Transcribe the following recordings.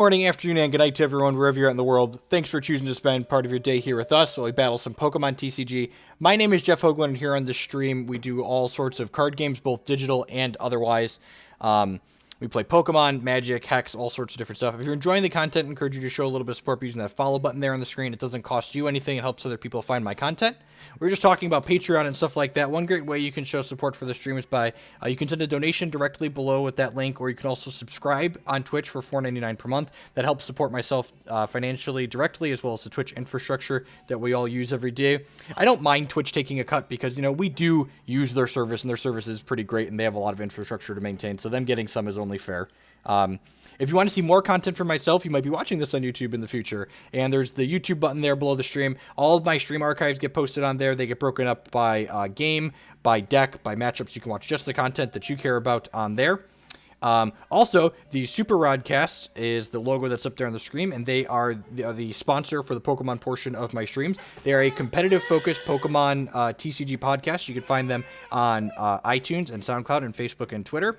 Morning, afternoon, and good night to everyone wherever you're at in the world. Thanks for choosing to spend part of your day here with us while we battle some Pokemon TCG. My name is Jeff Hoagland, and here on this stream we do all sorts of card games, both digital and otherwise. We play Pokemon, Magic, Hex, all sorts of different stuff. If you're enjoying the content, I encourage you to show a little bit of support by using that follow button there on the screen. It doesn't cost you anything. It helps other people find my content. We're just talking about Patreon and stuff like that. One great way you can show support for the stream is by, you can send a donation directly below with that link, or you can also subscribe on Twitch for $4.99 per month. That helps support myself financially directly, as well as the Twitch infrastructure that we all use every day. I don't mind Twitch taking a cut because, you know, we do use their service, and their service is pretty great, and they have a lot of infrastructure to maintain, so them getting some is only fair. If you want to see more content from myself, you might be watching this on YouTube in the future, and there's the YouTube button there below the stream. All of my stream archives get posted on there. They get broken up by game, by deck, by matchups. You can watch just the content that you care about on there. Also, the Super Rod cast is the logo that's up there on the screen, and they are the sponsor for the Pokemon portion of my streams. They are a competitive-focused Pokemon TCG podcast. You can find them on iTunes and SoundCloud and Facebook and Twitter.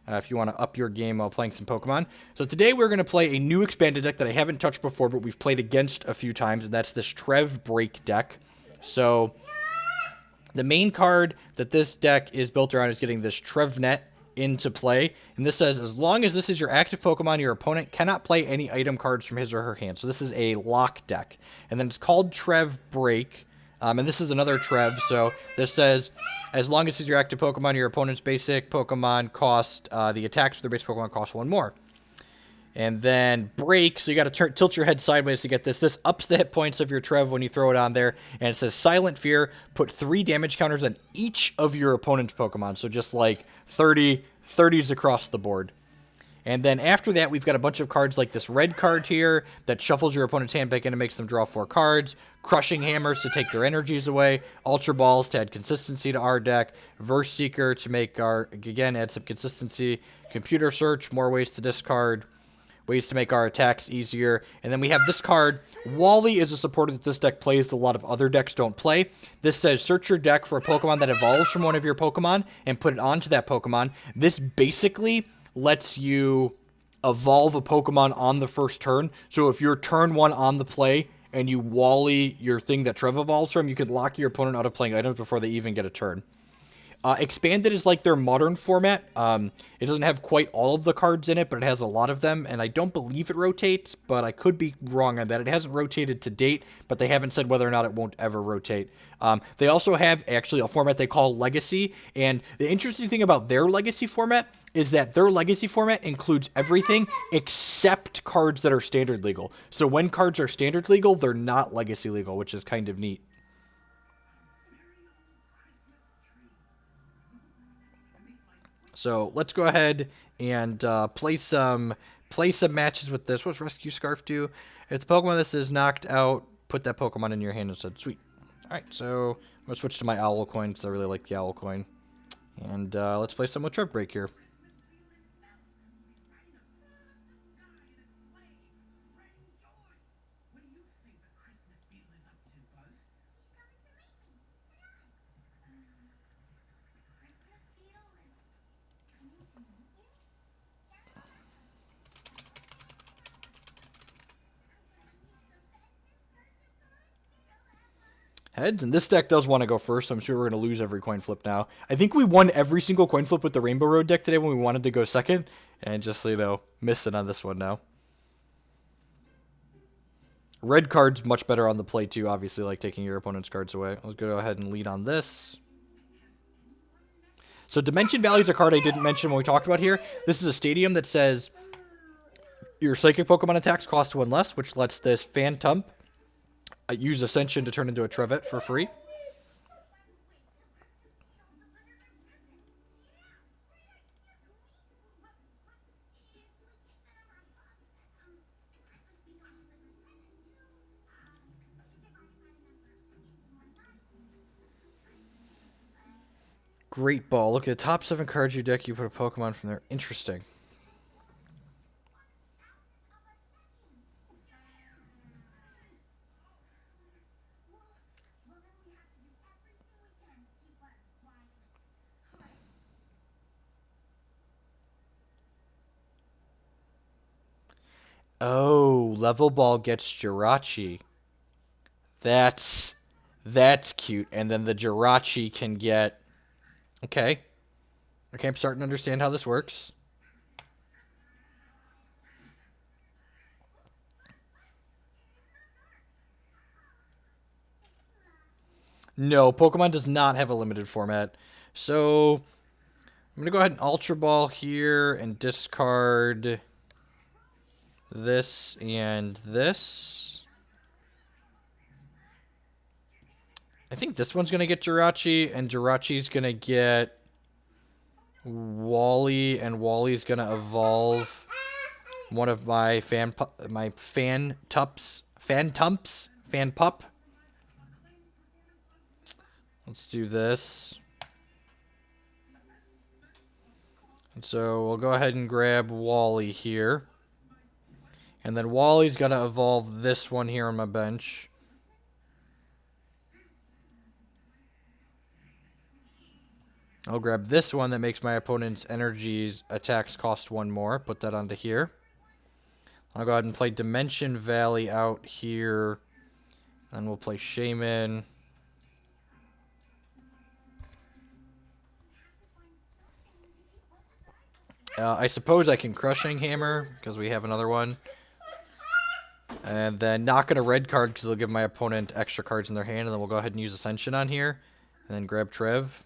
If you want to up your game while playing some Pokemon. So today we're going to play a new expanded deck that I haven't touched before, but we've played against a few times, and that's this Trev Break deck. So the main card that this deck is built around is getting this Trevenant into play. And this says, as long as this is your active Pokemon, your opponent cannot play any item cards from his or her hand. So this is a lock deck. And then it's called Trev Break. And this is another Trev, so this says, as long as it's your active Pokemon, your opponent's basic Pokemon cost, the attacks for their basic Pokemon cost 1 more. And then Break, so you got to tilt your head sideways to get this. This ups the hit points of your Trev when you throw it on there. And it says, Silent Fear, put 3 damage counters on each of your opponent's Pokemon. So just like 30s across the board. And then after that, we've got a bunch of cards like this red card here that shuffles your opponent's hand back in and makes them draw 4 cards. Crushing Hammers to take their energies away. Ultra Balls to add consistency to our deck. Verse Seeker to make our, again, add some consistency. Computer Search, more ways to discard. Ways to make our attacks easier. And then we have this card. Wally is a supporter that this deck plays that a lot of other decks don't play. This says, search your deck for a Pokemon that evolves from one of your Pokemon and put it onto that Pokemon. This basically lets you evolve a Pokemon on the first turn. So if you're turn 1 on the play and you Wally your thing that Trev evolves from, you can lock your opponent out of playing items before they even get a turn. Expanded is like their modern format. It doesn't have quite all of the cards in it, but it has a lot of them, and I don't believe it rotates, but I could be wrong on that. It hasn't rotated to date, but they haven't said whether or not it won't ever rotate. They also have actually a format they call Legacy, and the interesting thing about their Legacy format is that their Legacy format includes everything except cards that are standard legal. So when cards are standard legal, they're not Legacy legal, which is kind of neat. So let's go ahead and play some matches with this. What's Rescue Scarf do? If the Pokemon this is knocked out, put that Pokemon in your hand instead. Sweet. Alright, so I'm going to switch to my Owl Coin because I really like the Owl Coin. And let's play some with Trev Break here. Heads, and this deck does want to go first, so I'm sure we're going to lose every coin flip now. I think we won every single coin flip with the Rainbow Road deck today when we wanted to go second, and just, you know, missing on this one now. Red card's much better on the play too, obviously, like taking your opponent's cards away. Let's go ahead and lead on this. So Dimension Valley is a card I didn't mention when we talked about here. This is a stadium that says your Psychic Pokemon attacks cost 1 less, which lets this Phantump use Ascension to turn into a Trevet for free. Great Ball. Look at the top 7 cards of your deck. You put a Pokemon from there. Interesting. Oh, Level Ball gets Jirachi. That's cute. And then the Jirachi can get... Okay. Okay, I'm starting to understand how this works. No, Pokemon does not have a limited format. So, I'm going to go ahead and Ultra Ball here and discard this and this. I think this one's going to get Jirachi, and Jirachi's going to get Wally, and Wally's going to evolve one of my Phantump. Let's do this. And so we'll go ahead and grab Wally here. And then Wally's going to evolve this one here on my bench. I'll grab this one that makes my opponent's energies attacks cost 1 more. Put that onto here. I'll go ahead and play Dimension Valley out here. Then we'll play Shaymin. I suppose I can Crushing Hammer because we have another one. And then knock in a red card because it'll give my opponent extra cards in their hand. And then we'll go ahead and use Ascension on here. And then grab Trev.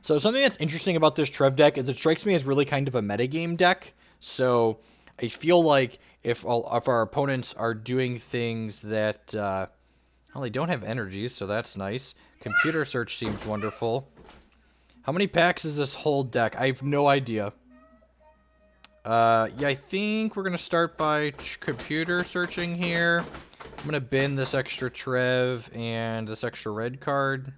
So something that's interesting about this Trev deck is it strikes me as really kind of a metagame deck. So I feel like if our opponents are doing things that, well, they don't have energies, so that's nice. Computer Search seems wonderful. How many packs is this whole deck? I have no idea. Yeah, I think we're going to start by computer searching here. I'm going to bin this extra Trev and this extra red card.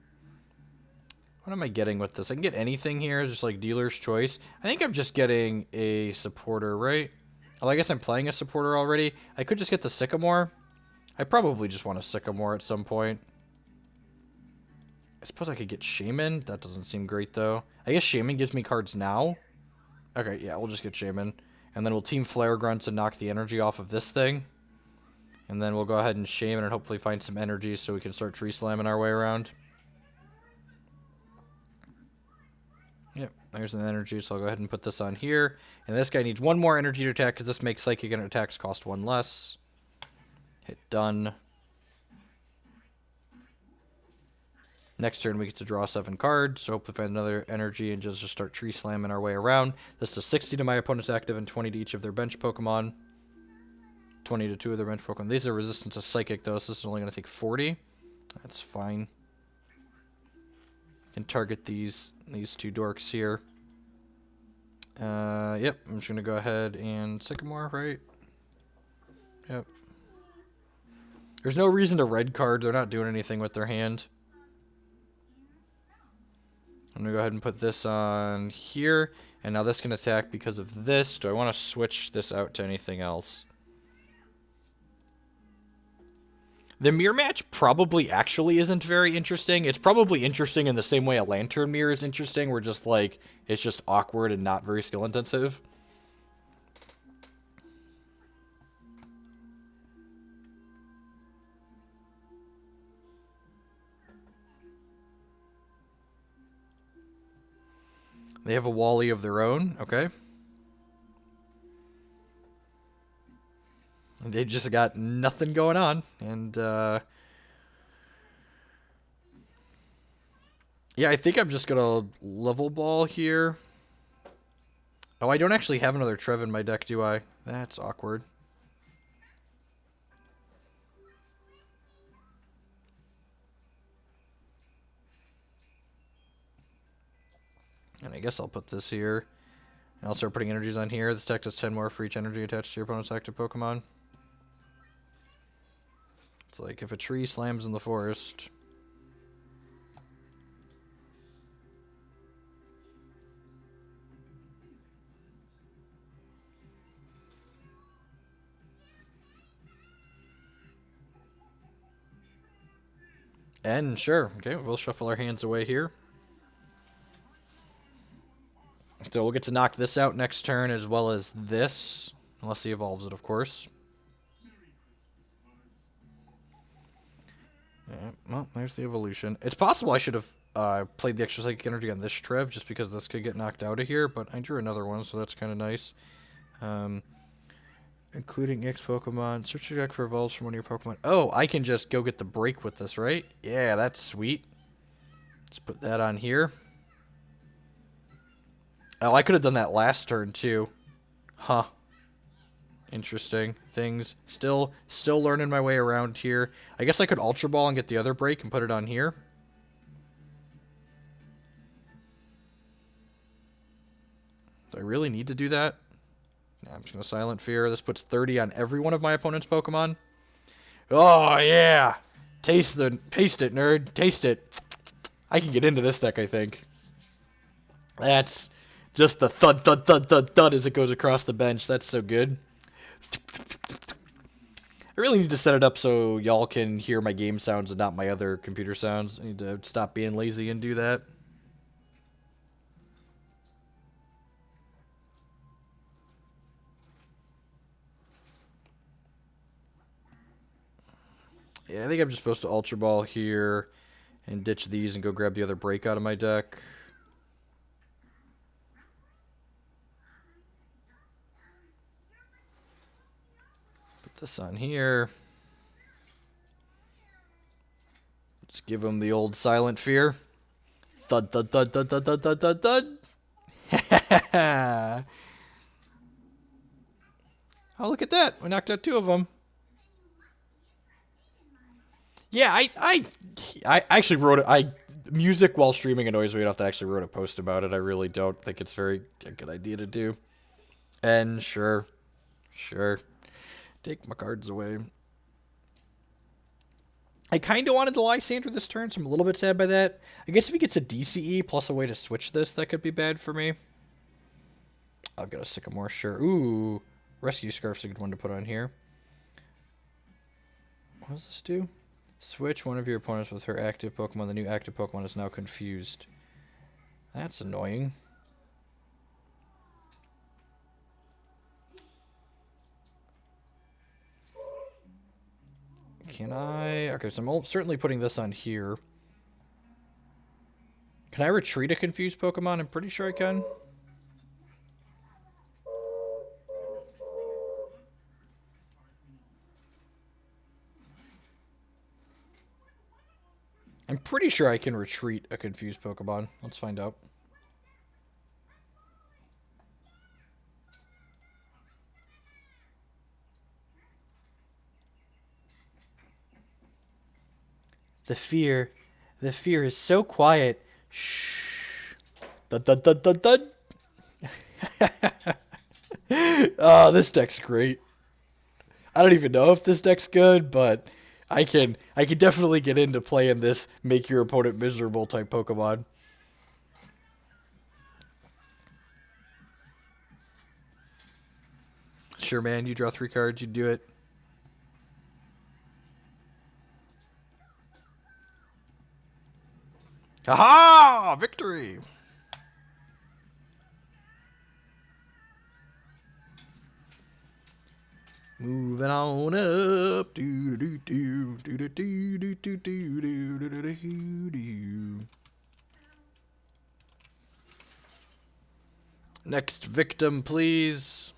What am I getting with this? I can get anything here, just like dealer's choice. I think I'm just getting a supporter, right? Well, I guess I'm playing a supporter already. I could just get the Sycamore. I probably just want a Sycamore at some point. I suppose I could get Shaymin. That doesn't seem great, though. I guess Shaymin gives me cards now. Okay, yeah, we'll just get Shaymin. And then we'll Team Flare Grunts and knock the energy off of this thing. And then we'll go ahead and Shaymin and hopefully find some energy so we can start tree slamming our way around. Yep, there's an energy, so I'll go ahead and put this on here. And this guy needs 1 more energy to attack because this makes Psychic and attacks cost 1 less. Hit done. Next turn we get to draw 7 cards, so hopefully find another energy and just start tree slamming our way around. This is 60 to my opponent's active and 20 to each of their bench Pokemon. 20 to 2 of their bench Pokemon. These are resistant to Psychic though, so this is only going to take 40. That's fine. Can target these 2 dorks here. Yep, I'm just going to go ahead and Sycamore, right? Yep. There's no reason to red card. They're not doing anything with their hand. I'm going to go ahead and put this on here. And now this can attack because of this. Do I want to switch this out to anything else? The mirror match probably actually isn't very interesting. It's probably interesting in the same way a lantern mirror is interesting, where just like it's just awkward and not very skill intensive. They have a Wally of their own, okay. They just got nothing going on, and yeah, I think I'm just gonna level ball here. Oh, I don't actually have another Trev in my deck, do I? That's awkward. And I guess I'll put this here. And I'll start putting energies on here. This deck does 10 more for each energy attached to your opponent's active Pokemon. It's like if a tree slams in the forest. And sure, okay, we'll shuffle our hands away here. So we'll get to knock this out next turn as well as this. Unless he evolves it, of course. Yeah, well, there's the evolution. It's possible I should have played the XYEnergy on this Trev, just because this could get knocked out of here, but I drew another one, so that's kind of nice. Including EX Pokemon. Search your deck for evolves from one of your Pokemon. Oh, I can just go get the break with this, right? Yeah, that's sweet. Let's put that on here. Oh, I could have done that last turn, too. Huh. Interesting things. Still learning my way around here. I guess I could Ultra Ball and get the other break and put it on here. Do I really need to do that? Nah, I'm just going to Silent Fear. This puts 30 on every one of my opponent's Pokemon. Oh, yeah! Taste it, nerd. Taste it. I can get into this deck, I think. That's just the thud, thud, thud, thud, thud as it goes across the bench. That's so good. I really need to set it up so y'all can hear my game sounds and not my other computer sounds. I need to stop being lazy and do that. Yeah, I think I'm just supposed to Ultra Ball here and ditch these and go grab the other break out of my deck. Put this on here. Just give him the old Silent Fear. Thud, thud, thud, thud, thud, thud, thud, thud, thud. Oh, look at that. We knocked out 2 of them. Yeah, I actually wrote it. Music while streaming annoys me enough to actually wrote a post about it. I really don't think it's a good idea to do. And sure. Take my cards away. I kind of wanted to Lysandre this turn, so I'm a little bit sad by that. I guess if he gets a DCE plus a way to switch this, that could be bad for me. I've got a Sycamore, sure. Ooh, Rescue Scarf's a good one to put on here. What does this do? Switch one of your opponents with her active Pokemon. The new active Pokemon is now confused. That's annoying. Can I? Okay, so I'm certainly putting this on here. Can I retreat a confused Pokemon? I'm pretty sure I can. I'm pretty sure I can retreat a confused Pokemon. Let's find out. The fear is so quiet. Shh. Dud, dud, dud, dud, dud. Oh, this deck's great. I don't even know if this deck's good, but I can definitely get into playing this make your opponent miserable type Pokemon. Sure, man. You draw 3 cards, you do it. Aha! Victory! Moving on up. Do do do do do do do do do do do do. Next victim, please.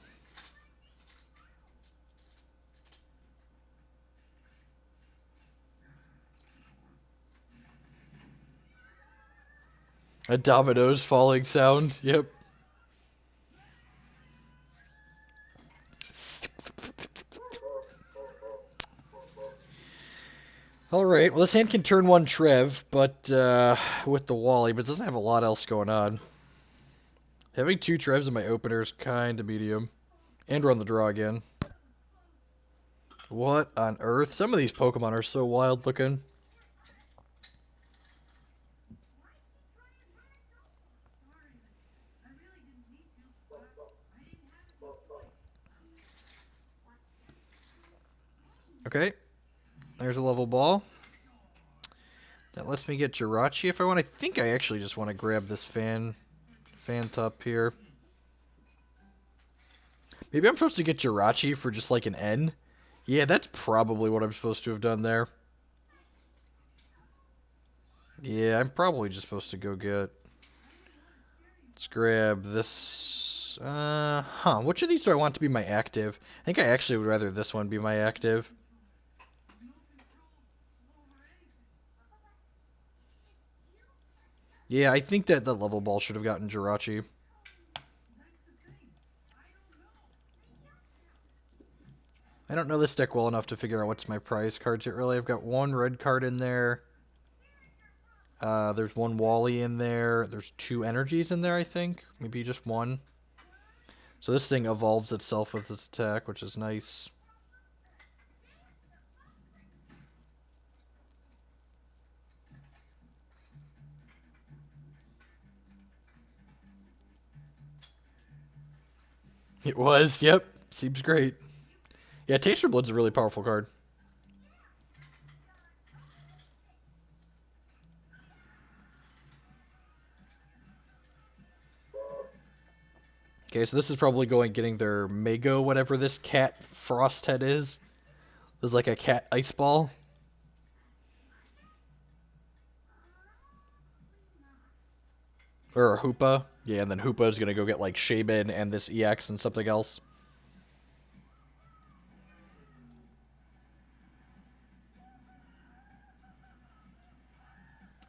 A dominoes falling sound. Yep. Alright, well this hand can turn 1 Trev, but with the Wally, but doesn't have a lot else going on. Having 2 Trevs in my opener is kind of medium. And we're on the draw again. What on earth? Some of these Pokemon are so wild looking. Okay, there's a level ball. that lets me get Jirachi if I want. I think I actually just want to grab this Phantump here. Maybe I'm supposed to get Jirachi for just like an N. Yeah, that's probably what I'm supposed to have done there. Yeah, I'm probably just supposed to go get... Let's grab this... Which of these do I want to be my active? I think I actually would rather this one be my active. Yeah, I think that the Level Ball should have gotten Jirachi. I don't know this deck well enough to figure out what's my prize cards here. Really, I've got one red card in there. There's one Wally in there. There's two energies in there, I think. Maybe just one. So this thing evolves itself with its attack, which is nice. It was, yep. Seems great. Yeah, Taster Blood's a really powerful card. Okay, so this is probably getting their Mago, whatever this cat frost head is. There's like a cat ice ball. Or a Hoopa. Yeah, and then Hoopa is going to go get like Shaymin and this EX and something else.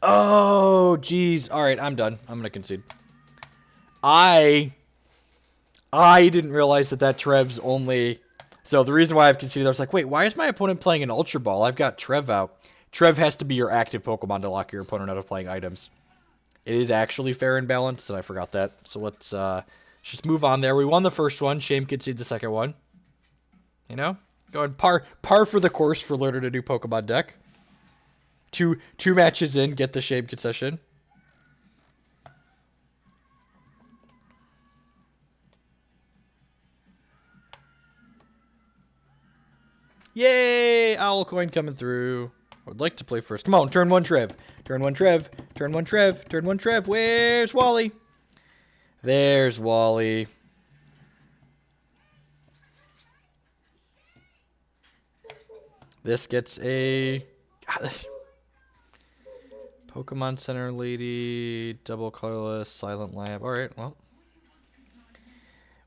Oh, jeez. Alright, I'm done. I'm going to concede. I didn't realize that Trev's only... So the reason why I've conceded, I was like, wait, why is my opponent playing an Ultra Ball? I've got Trev out. Trev has to be your active Pokemon to lock your opponent out of playing items. It is actually fair and balanced, and I forgot that. So let's just move on there. We won the first one. Shame conceded the second one. You know? Going par for the course for learning a new Pokemon deck. Two matches in, get the Shame concession. Yay! Owl coin coming through. I would like to play first. Come on, turn one Trev. Turn one Trev. Turn one Trev. Turn one Trev. Where's Wally? There's Wally. This gets a... Pokemon Center Lady, double colorless, silent lab. Alright, well.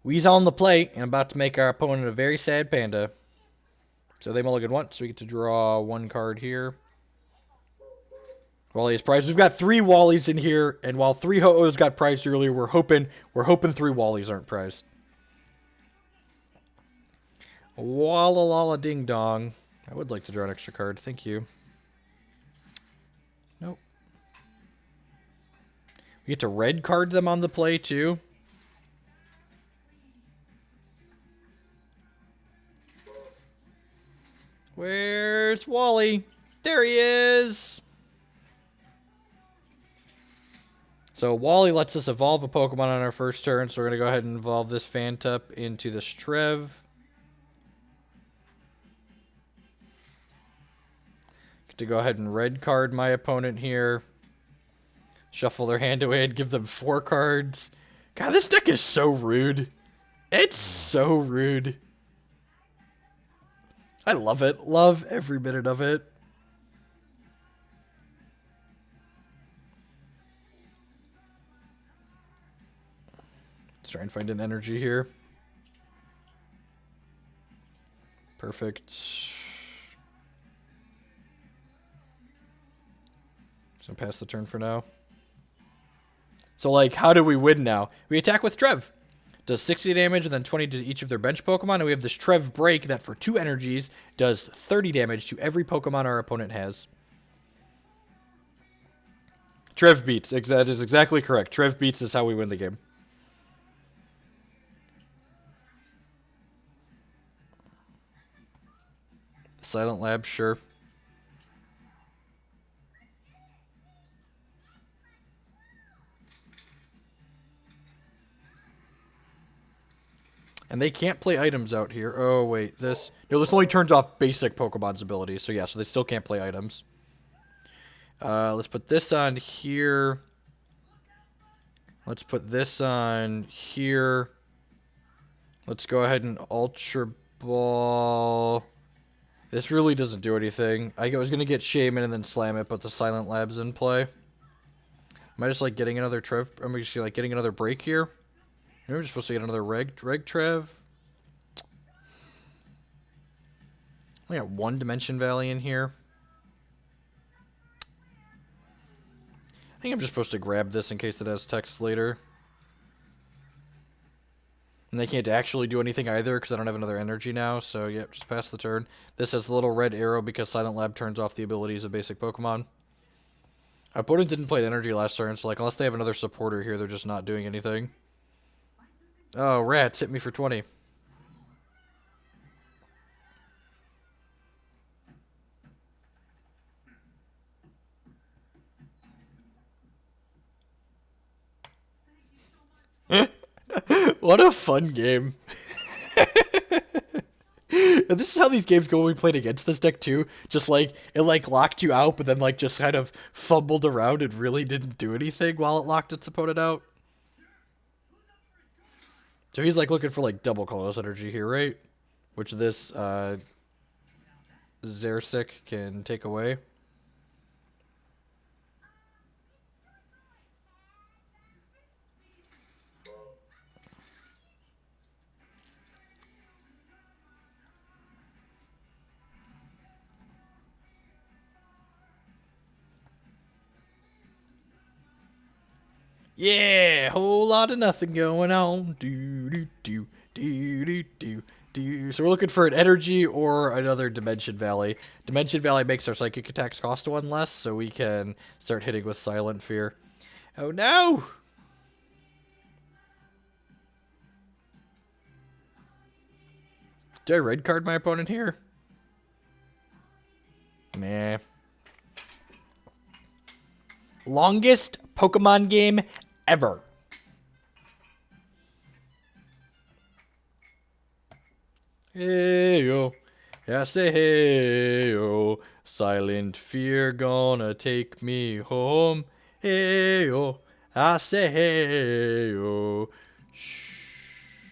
We's on the plate and about to make our opponent a very sad panda. So they mulligan once, so we get to draw one card here. Wally is prized. We've got 3 Wallies in here, and while 3 Ho-Ohs got prized earlier, we're hoping 3 Wallies aren't prized. Walla lala ding dong. I would like to draw an extra card. Thank you. Nope. We get to red card them on the play, too. Where's Wally? There he is! So Wally lets us evolve a Pokemon on our first turn, so we're going to go ahead and evolve this Phantump into this Trev. Get to go ahead and red card my opponent here. Shuffle their hand away and give them 4 cards. God, this deck is so rude. It's so rude. I love it. Love every minute of it. Let's try and find an energy here. Perfect. Just gonna pass the turn for now. So, like, how do we win now? We attack with Trev. Does 60 damage and then 20 to each of their bench Pokemon. And we have this Trev Break that for 2 energies does 30 damage to every Pokemon our opponent has. Trev beats. That is exactly correct. Trev beats is how we win the game. Silent Lab, sure. And they can't play items out here. Oh, wait. This... No, this only turns off basic Pokemon's abilities. So, yeah, so they still can't play items. Let's put this on here. Let's put this on here. Let's go ahead and Ultra Ball. This really doesn't do anything. I was going to get Shaymin and then slam it, but the Silent Lab's in play. Am I just like getting another Trev? Am I just like getting another break here? Maybe we're just supposed to get another reg Trev. I got one Dimension Valley in here. I think I'm just supposed to grab this in case it has text later. And they can't actually do anything either because I don't have another energy now. So, yep, just pass the turn. This has the little red arrow because Silent Lab turns off the abilities of basic Pokemon. Our opponent didn't play energy last turn, so like unless they have another supporter here, they're just not doing anything. Oh, rats hit me for 20. What a fun game. And this is how these games go when we played against this deck too. Just like, it like locked you out, but then like just kind of fumbled around and really didn't do anything while it locked its opponent out. So he's like looking for like double colorless energy here, right? Which this Xerosic can take away. Yeah, whole lot of nothing going on. So we're looking for an energy or another Dimension Valley. Dimension Valley makes our psychic attacks cost 1 less, so we can start hitting with Silent Fear. Oh no! Did I red card my opponent here? Nah. Longest Pokemon game ever. Hey yo, I say hey yo, Silent Fear gonna take me home. Hey yo, I say hey yo. Shh.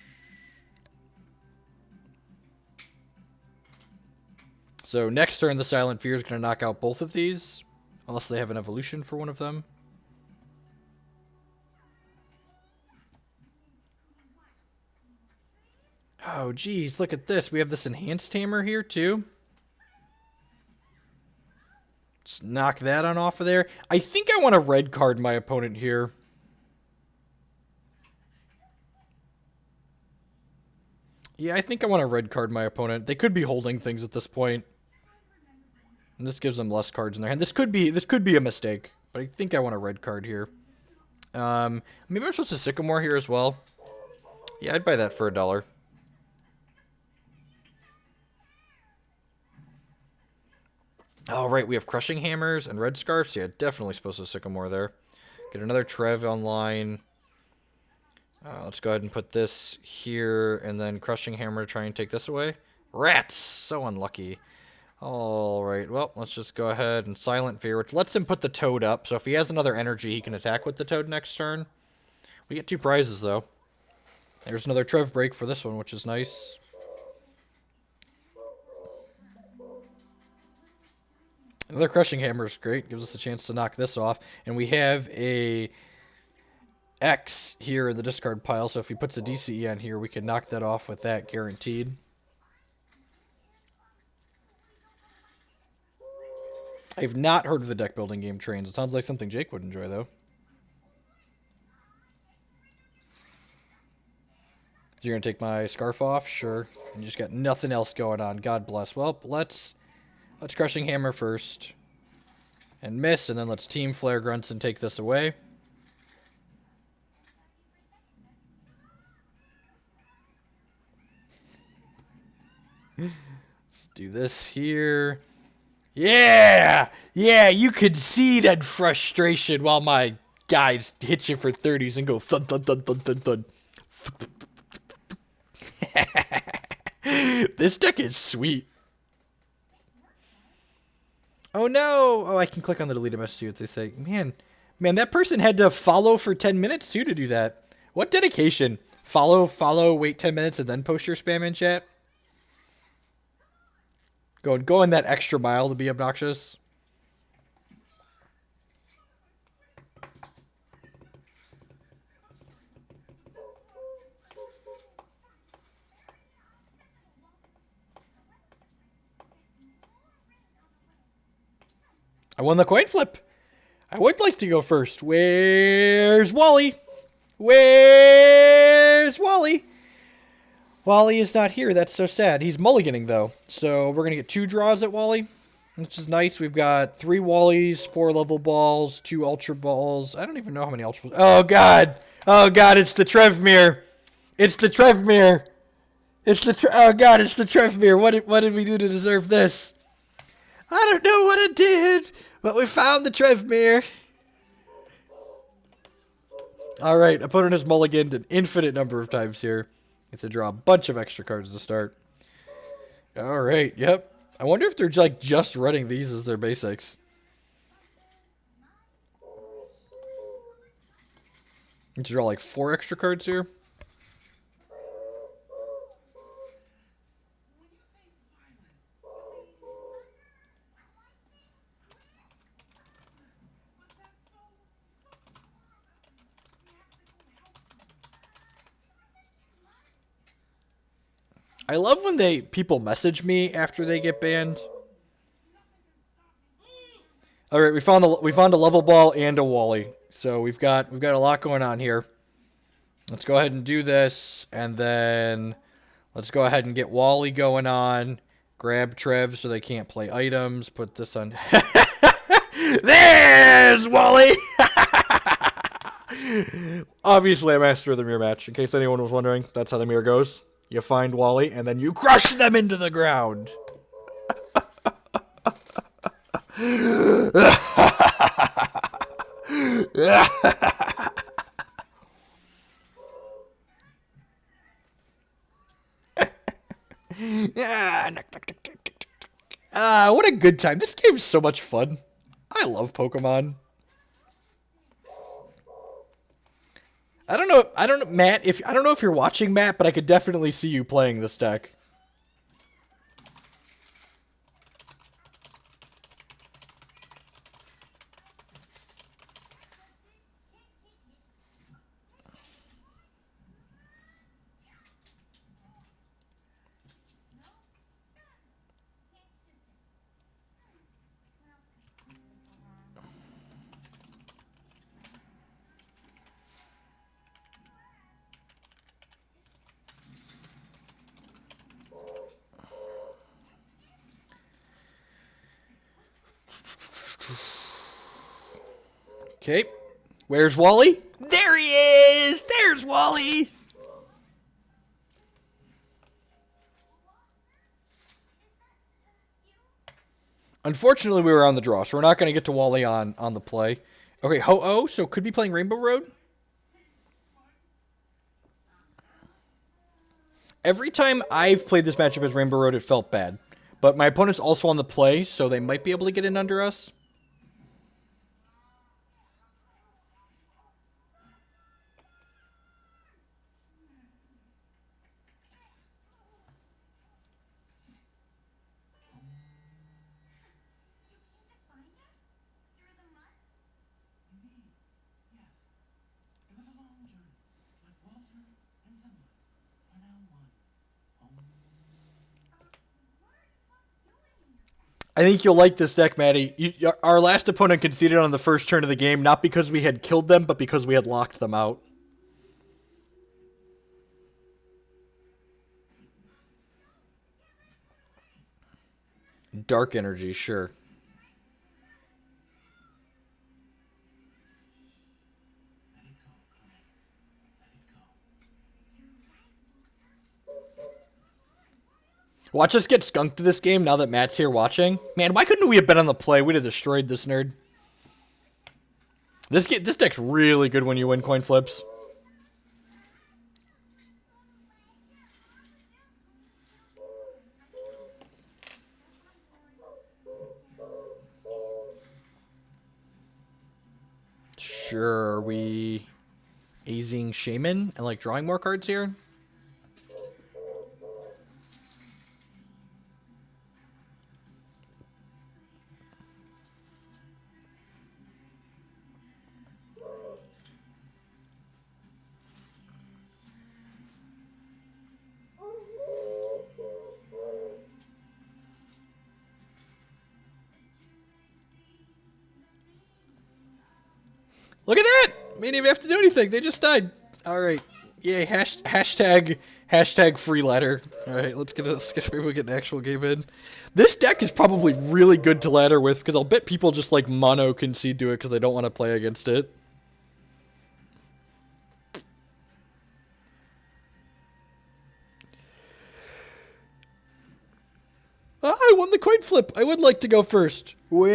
So next turn, the Silent Fear is gonna knock out both of these, unless they have an evolution for one of them. Oh, geez, look at this. We have this Enhanced Hammer here, too. Let's knock that on off of there. I think I want to red card my opponent here. Yeah, I think I want to red card my opponent. They could be holding things at this point. And this gives them less cards in their hand. This could be a mistake, but I think I want a red card here. Maybe I'm supposed to Sycamore here as well. Yeah, I'd buy that for $1. Oh, right, we have Crushing Hammers and Red Scarfs. Yeah, definitely supposed to Sycamore there. Get another Trev online. Let's go ahead and put this here, and then Crushing Hammer to try and take this away. Rats! So unlucky. Alright, well, let's just go ahead and Silent Fear, which lets him put the Toad up. So if he has another energy, he can attack with the Toad next turn. We get 2 prizes, though. There's another Trev Break for this one, which is nice. Another Crushing Hammer is great. Gives us a chance to knock this off. And we have a X here in the discard pile. So if he puts a DCE on here, we can knock that off with that guaranteed. I've not heard of the deck building game Trains. It sounds like something Jake would enjoy, though. So you're going to take my Scarf off? Sure. And you just got nothing else going on. God bless. Well, let's Crushing Hammer first. And miss, and then let's Team Flare Grunts and take this away. Let's do this here. Yeah! Yeah, you could see that frustration while my guys hit you for 30s and go thud thud thud thud thud thud. This deck is sweet. Oh no! Oh, I can click on the deleted message, see what they say. Man, that person had to follow for 10 minutes too to do that. What dedication? Follow, wait 10 minutes, and then post your spam in chat? Going that extra mile to be obnoxious. I won the coin flip. I would like to go first. Where's Wally? Where's Wally? Wally is not here. That's so sad. He's mulliganing, though. So we're going to get 2 draws at Wally, which is nice. We've got 3 Wallies, 4 level balls, 2 Ultra Balls. I don't even know how many Ultra Balls. Oh, God. Oh, God. It's the Trevmere. It's the Trevmere. Oh, God. It's the Trevmere. What did we do to deserve this? I don't know what I did, but we found the Trevmere. All right. Opponent has mulliganed an infinite number of times here. Gets to draw a bunch of extra cards to start. All right, yep. I wonder if they're like just running these as their basics. Get to draw like 4 extra cards here. I love when people message me after they get banned. All right, we found a level ball and a Wally, so we've got a lot going on here. Let's go ahead and do this, and then let's go ahead and get Wally going on. Grab Trev so they can't play items. Put this on. There's Wally. Obviously, a master of the mirror match. In case anyone was wondering, that's how the mirror goes. You find Wally, and then you crush them into the ground. What a good time. This game's so much fun. I love Pokemon. I don't know, Matt, I don't know if you're watching, Matt, but I could definitely see you playing this deck. Okay, where's Wally? There he is! There's Wally! Unfortunately, we were on the draw, so we're not going to get to Wally on the play. Okay, Ho-Oh, so could be playing Rainbow Road? Every time I've played this matchup as Rainbow Road, it felt bad. But my opponent's also on the play, so they might be able to get in under us. I think you'll like this deck, Maddie. Our last opponent conceded on the first turn of the game, not because we had killed them, but because we had locked them out. Dark Energy, sure. Watch us get skunked to this game now that Matt's here watching. Man, why couldn't we have been on the play? We'd have destroyed this nerd. This deck's really good when you win coin flips. Sure, are we easing Shaymin and like drawing more cards here? Look at that! We didn't even have to do anything. They just died. All right. Yay. Hashtag free ladder. All right. Let's maybe we get an actual game in. This deck is probably really good to ladder with because I'll bet people just like mono concede to it because they don't want to play against it. I won the coin flip. I would like to go first. Where's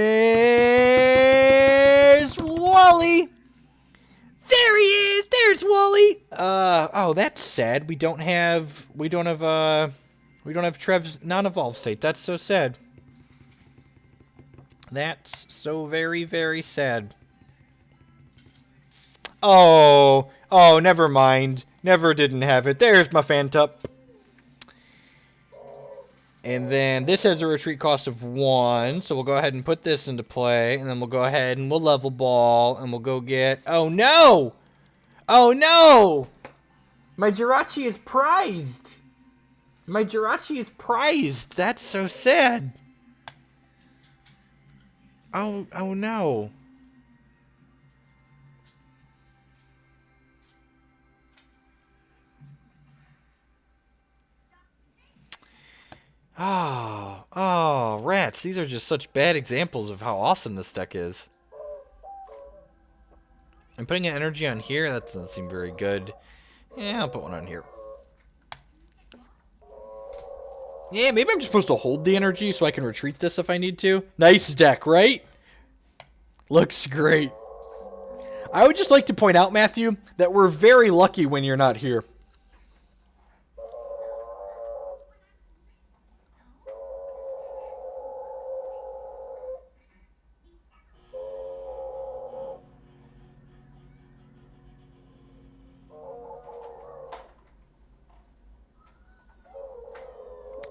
Wally? There he is. There's Wally. Oh, that's sad. We don't have Trev's non-evolved state. That's so sad. That's so very, very sad. Oh, never mind. Never didn't have it. There's my Phantump. And then this has a retreat cost of 1, so we'll go ahead and put this into play, and then we'll go ahead and we'll level ball, and we'll go get... Oh, no! Oh, no! My Jirachi is prized! My Jirachi is prized! That's so sad! Oh no. Oh, rats. These are just such bad examples of how awesome this deck is. I'm putting an energy on here. That doesn't seem very good. Yeah, I'll put one on here. Yeah, maybe I'm just supposed to hold the energy so I can retreat this if I need to. Nice deck, right? Looks great. I would just like to point out, Matthew, that we're very lucky when you're not here.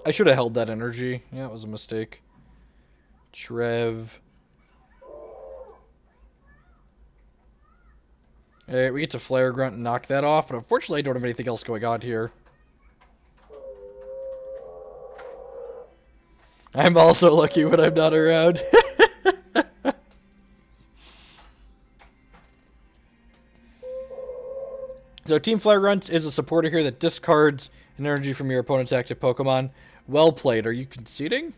I should have held that energy. Yeah, it was a mistake. Trev. Alright, we get to Flare Grunt and knock that off, but unfortunately I don't have anything else going on here. I'm also lucky when I'm not around. So Team Flare Grunt is a supporter here that discards an energy from your opponent's active Pokemon. Well played. Are you conceding?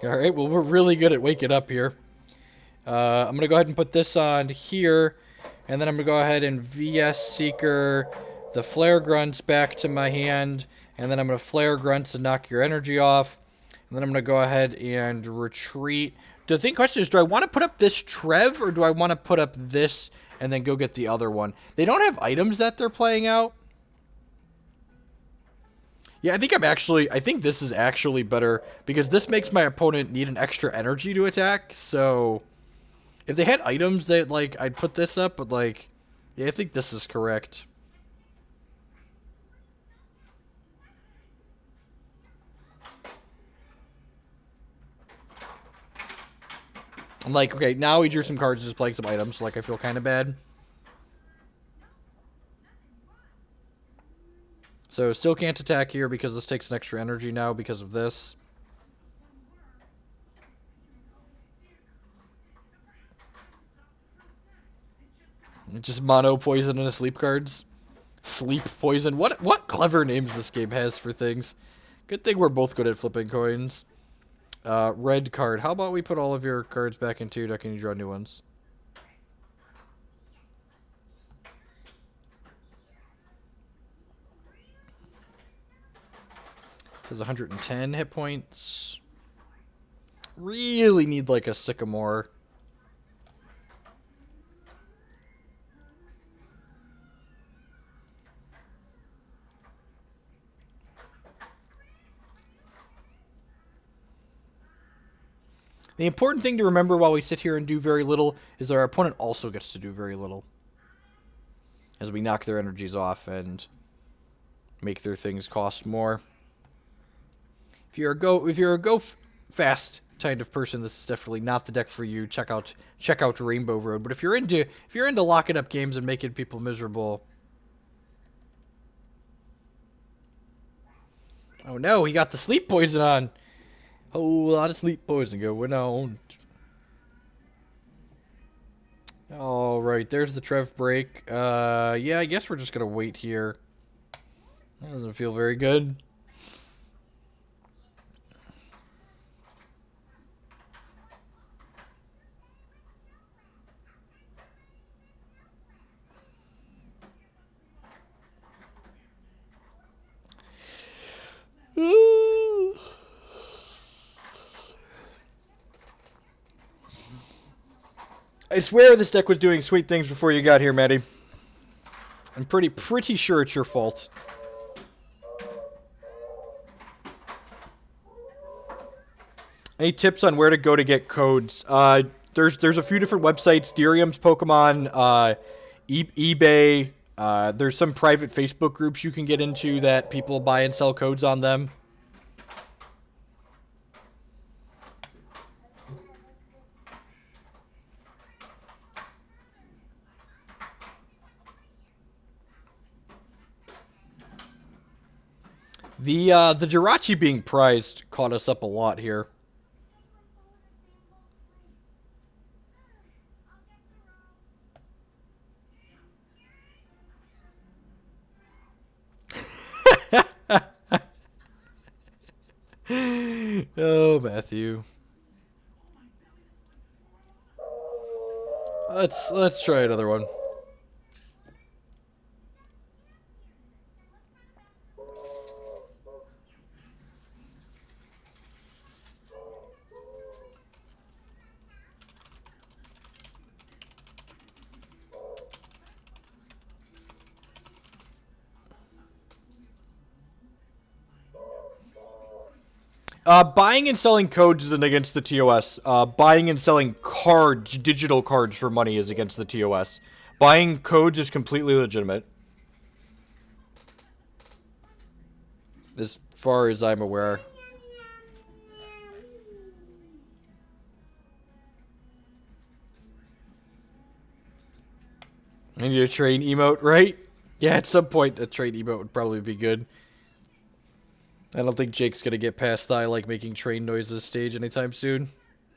Alright, well we're really good at waking up here. I'm going to go ahead and put this on here. And then I'm going to go ahead and VS Seeker the Flare Grunts back to my hand. And then I'm going to Flare Grunts to knock your energy off. And then I'm going to go ahead and retreat. The question is, do I want to put up this Trev, or do I want to put up this and then go get the other one? They don't have items that they're playing out. Yeah, I think this is actually better, because this makes my opponent need an extra energy to attack, so... If they had items that, like, I'd put this up, but, like... Yeah, I think this is correct. I'm like, okay, now we drew some cards just playing some items, so, like, I feel kind of bad. So, still can't attack here because this takes an extra energy now because of this. Just mono poison and sleep cards. Sleep poison. What clever names this game has for things. Good thing we're both good at flipping coins. Red card. How about we put all of your cards back into your deck and you draw new ones? There's 110 hit points. Really need like a Sycamore. The important thing to remember while we sit here and do very little is that our opponent also gets to do very little. As we knock their energies off and make their things cost more. If you're a go fast kind of person, this is definitely not the deck for you. Check out Rainbow Road. But if you're into locking up games and making people miserable. Oh no, he got the sleep poison on. A whole lot of sleep poison going on. Alright, there's the Trev Break. Yeah, I guess we're just gonna wait here. That doesn't feel very good. I swear this deck was doing sweet things before you got here, Maddie. I'm pretty sure it's your fault. Any tips on where to go to get codes? There's a few different websites. Derium's Pokemon, eBay. There's some private Facebook groups you can get into that people buy and sell codes on them. The Jirachi being prized caught us up a lot here. Oh, Matthew. Let's try another one. Buying and selling codes isn't against the TOS. Buying and selling cards, digital cards for money is against the TOS. Buying codes is completely legitimate. As far as I'm aware. I need a train emote, right? Yeah, at some point a train emote would probably be good. I don't think Jake's gonna get past I like making train noises stage anytime soon.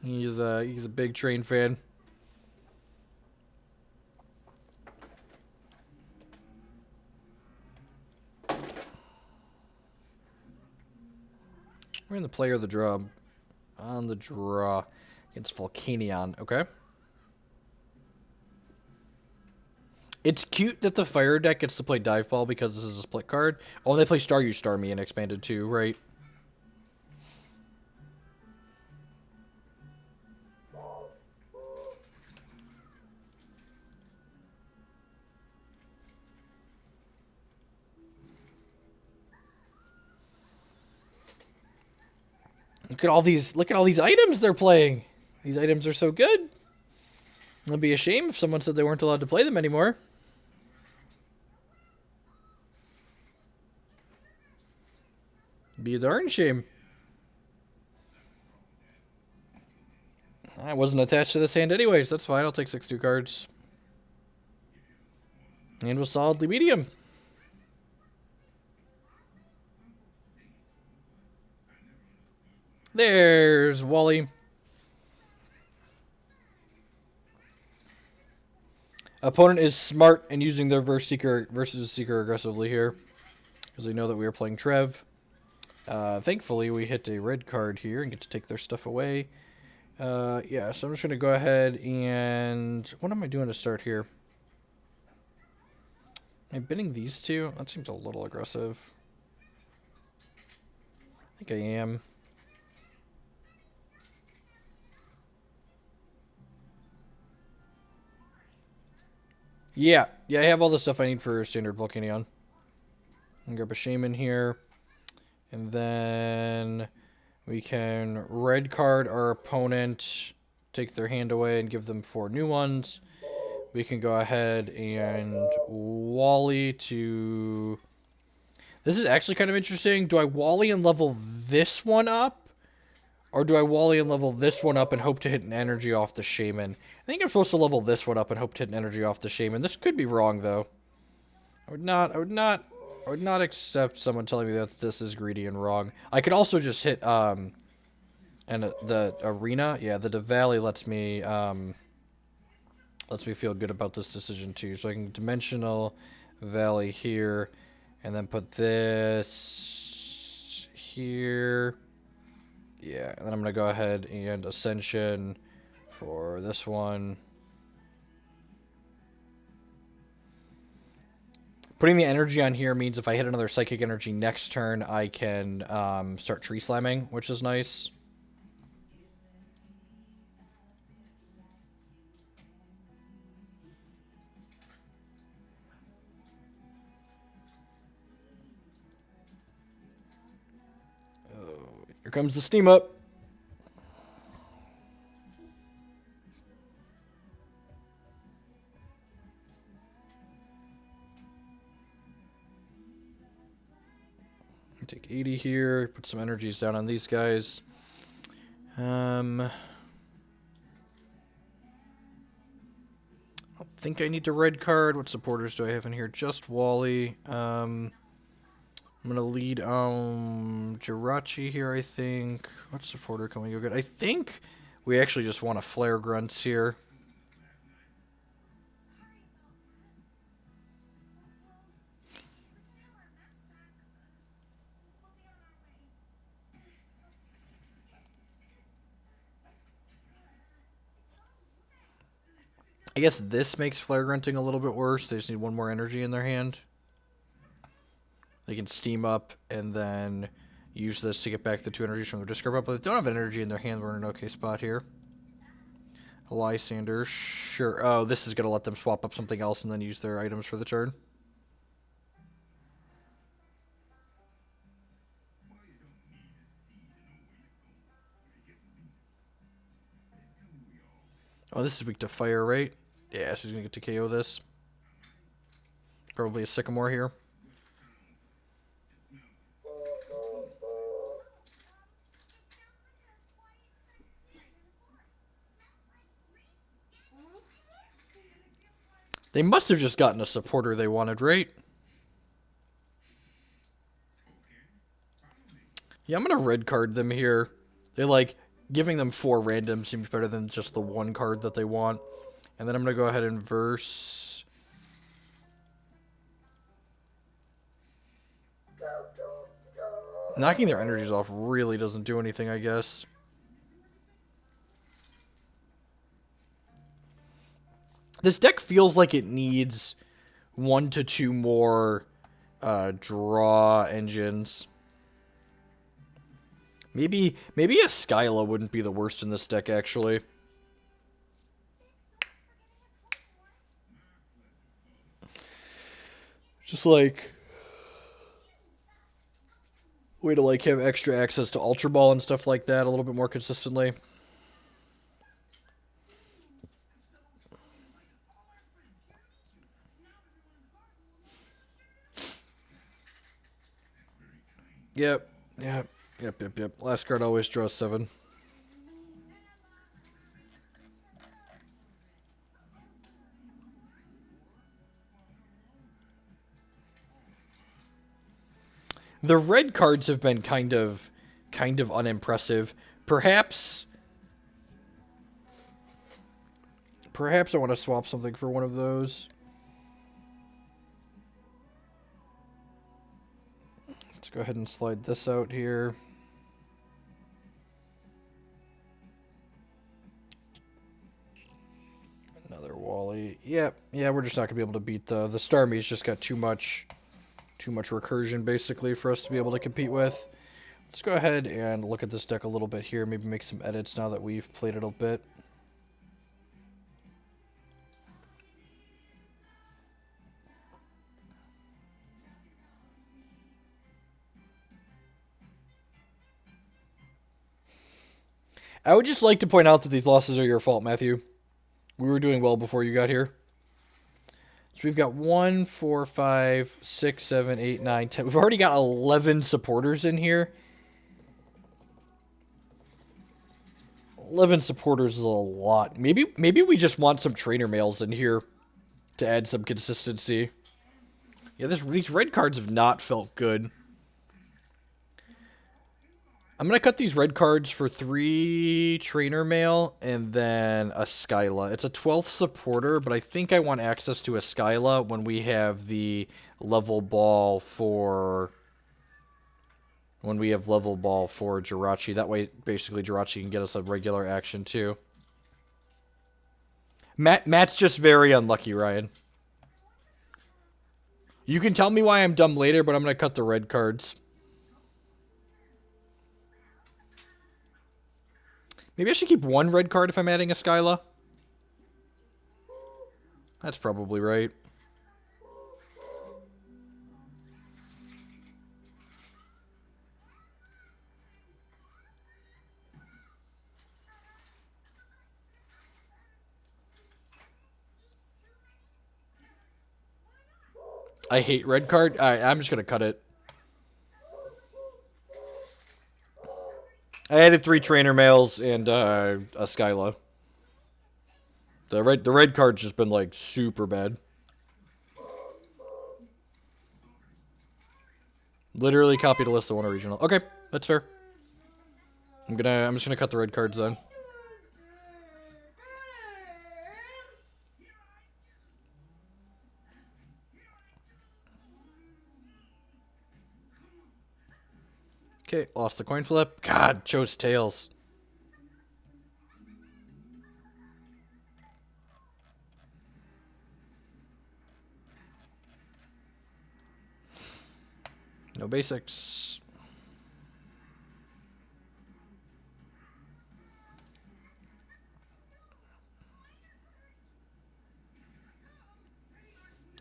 He's a big train fan. We're in the player of the draw. On the draw against Volcanion. Okay. It's cute that the fire deck gets to play Dive Ball because this is a split card. Oh, and they play Star You Star Me and expanded too, right? Look at all these items they're playing. These items are so good. It'd be a shame if someone said they weren't allowed to play them anymore. Be a darn shame. I wasn't attached to this hand anyways. That's fine. I'll take 6-2 cards. And was solidly medium. There's Wally. Opponent is smart and using their versus Seeker aggressively here. Because they know that we are playing Trev. Thankfully, we hit a red card here and get to take their stuff away. Yeah, so I'm just going to go ahead and... What am I doing to start here? Am I binning these two? That seems a little aggressive. I think I am. Yeah, I have all the stuff I need for standard Volcanion. I'm going to grab a Shaymin here. And then We can red card our opponent, take their hand away, and give them 4 new ones. We can go ahead and Wally to... This is actually kind of interesting. Do I Wally and level this one up? Or do I Wally and level this one up and hope to hit an energy off the Shaymin? I think I'm supposed to level this one up and hope to hit an energy off the Shaymin. This could be wrong, though. I would not accept someone telling me that this is greedy and wrong. I could also just hit, and the arena. Yeah, the Valley lets me feel good about this decision, too. So I can Dimensional Valley here, and then put this here. Yeah, and then I'm going to go ahead and Ascension for this one. Putting the energy on here means if I hit another Psychic Energy next turn, I can start Tree Slamming, which is nice. Oh, here comes the steam up. Take 80 here, put some energies down on these guys. I don't think I need to red card. What supporters do I have in here? Just Wally. I'm going to lead Jirachi here, I think. What supporter can we go get? I think we actually just want to flare Grunts here. I guess this makes Flare Grunting a little bit worse. They just need 1 more energy in their hand. They can steam up and then use this to get back the 2 energies from their discard pile. But if they don't have energy in their hand, we're in an okay spot here. Lysandre, sure. Oh, this is going to let them swap up something else and then use their items for the turn. Oh, this is weak to fire, right? Yeah, she's going to get to KO this. Probably a Sycamore here. They must have just gotten a supporter they wanted, right? Yeah, I'm going to red card them here. They like... Giving them 4 random seems better than just the 1 card that they want. And then I'm going to go ahead and verse... Knocking their energies off really doesn't do anything, I guess. This deck feels like it needs 1 to 2 more draw engines. Maybe a Skyla wouldn't be the worst in this deck, actually. Just like... way to like have extra access to Ultra Ball and stuff like that a little bit more consistently. Yep. Last card always draws 7. The red cards have been kind of unimpressive. Perhaps I want to swap something for one of those. Let's go ahead and slide this out here. Another Wally. Yeah, we're just not gonna be able to beat the Starmie's just got too much recursion basically for us to be able to compete with. Let's go ahead and look at this deck a little bit here, maybe make some edits now that we've played it a bit. I would just like to point out that these losses are your fault, Matthew. We were doing well before you got here. So we've got 1, 4, 5, 6, 7, 8, 9, 10. We've already got 11 supporters in here. 11 supporters is a lot. Maybe we just want some trainer mails in here to add some consistency. Yeah, these red cards have not felt good. I'm going to cut these red cards for 3 trainer mail and then a Skyla. It's a 12th supporter, but I think I want access to a Skyla when we have the level ball for... When we have level ball for Jirachi. That way, basically, Jirachi can get us a regular action, too. Matt's just very unlucky, Ryan. You can tell me why I'm dumb later, but I'm going to cut the red cards. Maybe I should keep 1 red card if I'm adding a Skyla. That's probably right. I hate red card. Alright, I'm just going to cut it. I added 3 trainer mails and a Skyla. The red card's just been like super bad. Literally copied a list of 1 original. Okay, that's fair. I'm just gonna cut the red cards then. Okay, lost the coin flip. God, chose tails. No basics.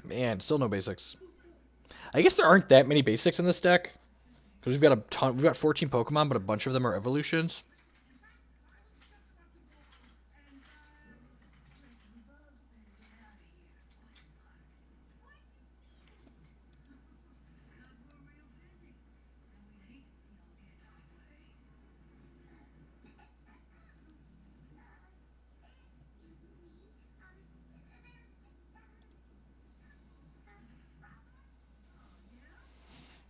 Man, still no basics. I guess there aren't that many basics in this deck. Because we've got a ton, we've got 14 Pokemon, but a bunch of them are evolutions.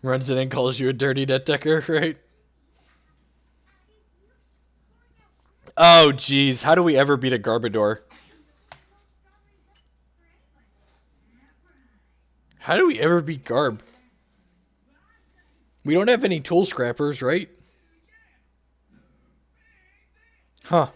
Runs in and calls you a dirty net decker, right? Oh, jeez. How do we ever beat a Garbodor? How do we ever beat Garb? We don't have any tool scrappers, right? Huh.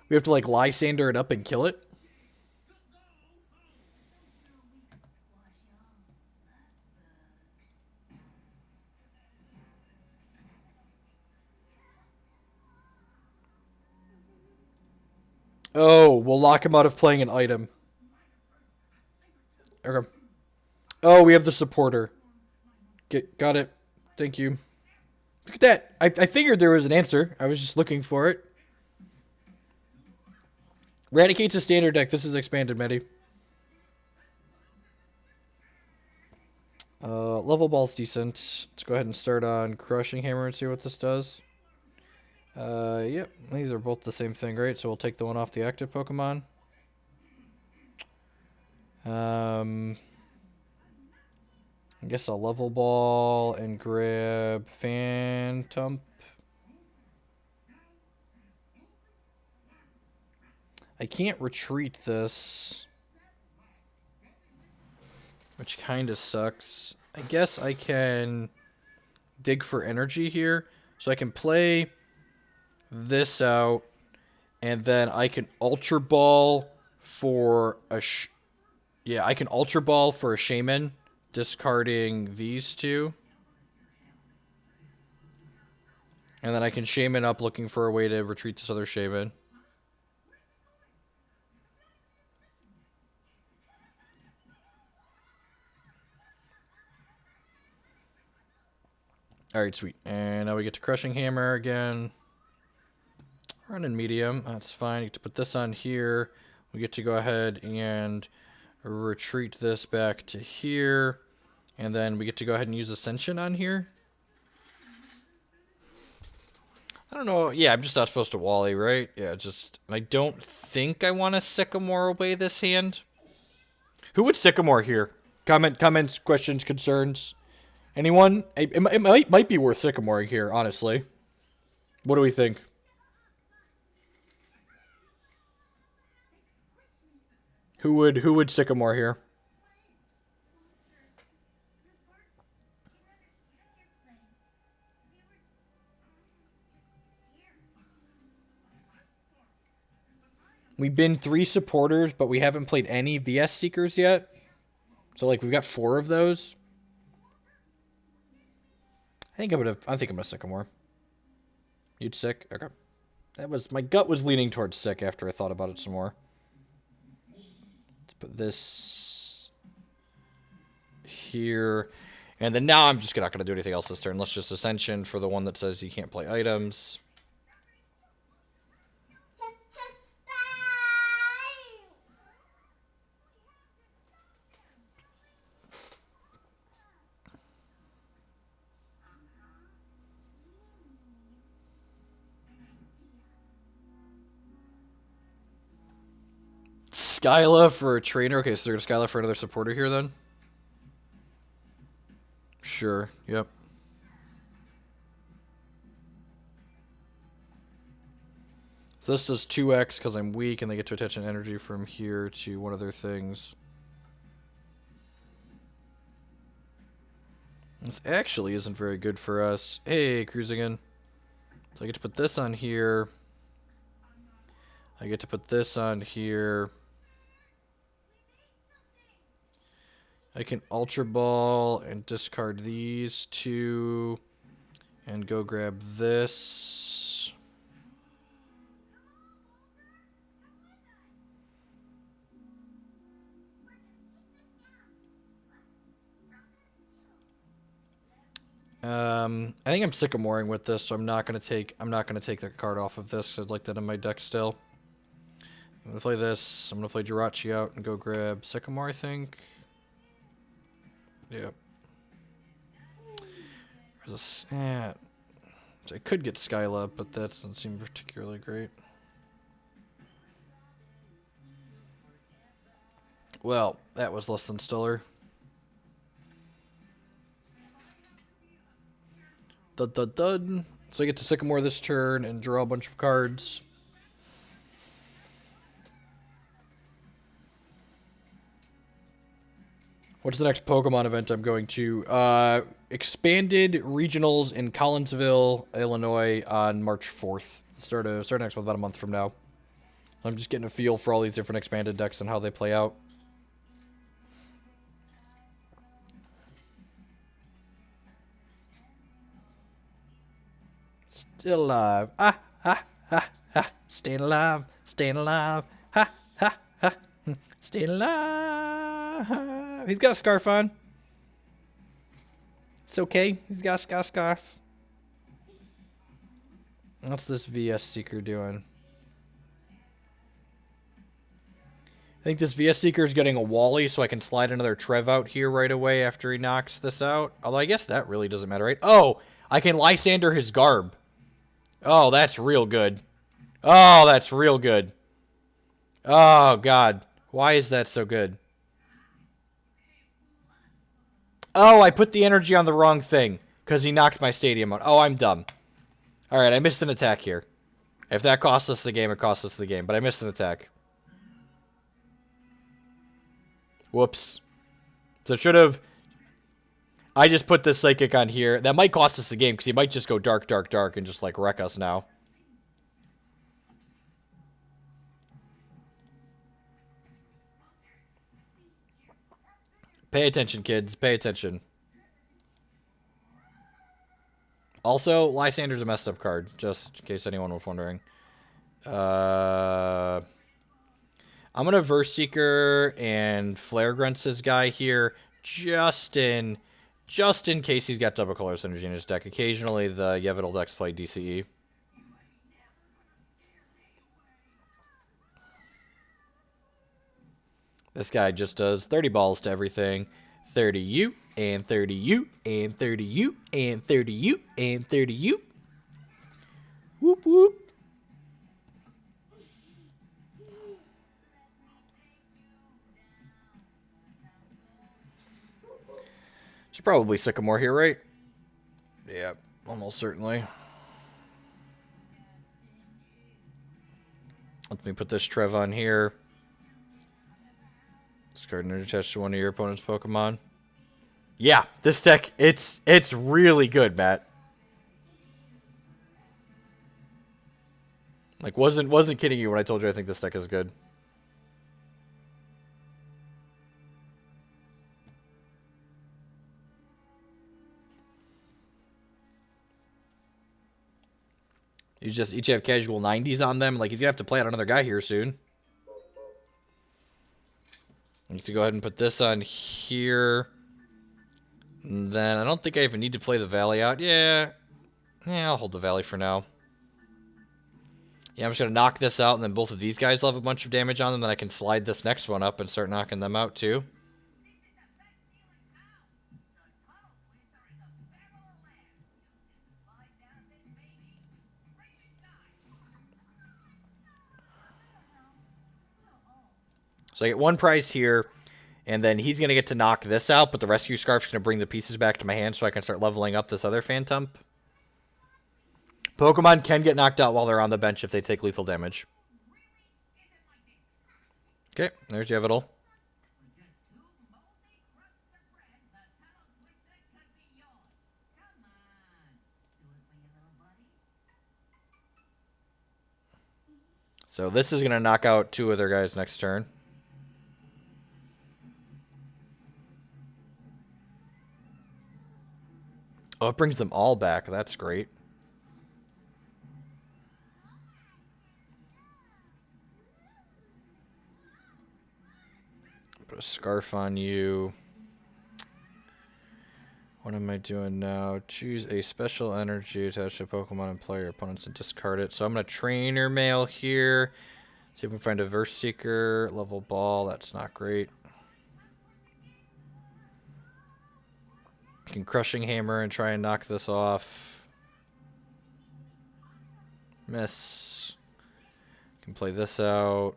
We have to, like, Lysandre it up and kill it? Oh, we'll lock him out of playing an item. Okay. Oh, we have the supporter. Got it. Thank you. Look at that. I figured there was an answer. I was just looking for it. Raticate's a standard deck. This is expanded, Medi. Level Ball's decent. Let's go ahead and start on Crushing Hammer and see what this does. Yep. These are both the same thing, right? So we'll take the one off the active Pokemon. I guess I'll Level Ball and grab Phantump. I can't retreat this, which kind of sucks. I guess I can dig for energy here. So I can play this out, and then I can Ultra Ball for a... I can Ultra Ball for a Shaymin, discarding these 2. And then I can Shaymin up looking for a way to retreat this other Shaymin. Alright, sweet. And now we get to Crushing Hammer again. Running medium. That's fine. You get to put this on here. We get to go ahead and retreat this back to here. And then we get to go ahead and use Ascension on here. I don't know. Yeah, I'm just not supposed to Wally, right? Yeah, just... I don't think I want to Sycamore away this hand. Who would Sycamore here? Comments, questions, concerns? Anyone? It might be worth Sycamoring here, honestly. What do we think? Who would Sycamore here? We've been 3 supporters, but we haven't played any VS Seekers yet. So like we've got 4 of those. I think I'm gonna Sycamore. You'd Sick? Okay. My gut was leaning towards Sick after I thought about it some more. Let's put this here. And then now I'm just not gonna do anything else this turn. Let's just Ascension for the one that says you can't play items. Skyla for a trainer. Okay, so they're going to Skyla for another supporter here then? Sure, yep. So this does 2x because I'm weak, and they get to attach an energy from here to one of their things. This actually isn't very good for us. Hey, cruising in. So I get to put this on here. I get to put this on here. I can Ultra Ball and discard these 2 and go grab this. I think I'm Sycamoring with this, so I'm not gonna take that card off of this. I'd like that in my deck still. I'm gonna play this. I'm gonna play Jirachi out and go grab Sycamore, I think. Yep. There's a... Yeah. I could get Skyla, but that doesn't seem particularly great. Well, that was less than stellar. Dud dud dud. So I get to Sycamore this turn and draw a bunch of cards. What's the next Pokemon event I'm going to? Expanded Regionals in Collinsville, Illinois on March 4th. Start next month, about a month from now. I'm just getting a feel for all these different expanded decks and how they play out. Still alive. Ah, ha, ha, ha. Staying alive. Staying alive. Ha, ha, ha. Staying alive. He's got a scarf on. It's okay. He's got a scarf. What's this VS Seeker doing? I think this VS Seeker is getting a Wally, so I can slide another Trev out here right away after he knocks this out. Although I guess that really doesn't matter, right? Oh, I can Lysandre his Garb. Oh, that's real good. Oh, that's real good. Oh, God. Why is that so good? Oh, I put the energy on the wrong thing because he knocked my stadium out. Oh, I'm dumb. All right, I missed an attack here. If that costs us the game, it costs us the game. But I missed an attack. Whoops. So should have... I just put the Psychic on here. That might cost us the game because he might just go dark, dark, dark and just, like, wreck us now. Pay attention, kids. Pay attention. Also, Lysandre's a messed up card, just in case anyone was wondering. I'm going to Verse Seeker and Flare Grunts this guy here just in just in case he's got double color synergy in his deck. Occasionally, the Yveltal decks play DCE. This guy just does 30 balls to everything. 30 U, and 30 U, and 30 U, and 30 U, and 30 U. Whoop, whoop. Should probably Sycamore here, right? Yeah, almost certainly. Let me put this Trev on here. Discard and attach to one of your opponent's Pokemon. Yeah, this deck, it's really good, Matt. Like, wasn't kidding you when I told you I think this deck is good. You just each have casual 90s on them. Like, he's gonna have to play out another guy here soon. I need to go ahead and put this on here. And then I don't think I even need to play the Valley out. Yeah, I'll hold the Valley for now. Yeah, I'm just gonna knock this out, and then both of these guys will have a bunch of damage on them. Then I can slide this next one up and start knocking them out too. So I get one prize here, and then he's going to get to knock this out, but the Rescue Scarf is going to bring the pieces back to my hand so I can start leveling up this other Phantump. Pokemon can get knocked out while they're on the bench if they take lethal damage. Okay, there's Yveltal. So this is going to knock out two of their guys next turn. Oh, it brings them all back. That's great. Put a Scarf on you. What am I doing now? Choose a special energy attached to Pokemon and play your opponents and discard it. So I'm going to Trainer Mail here. See if we can find a Verse Seeker. Level Ball. That's not great. I can Crushing Hammer and try and knock this off. Miss. Can play this out.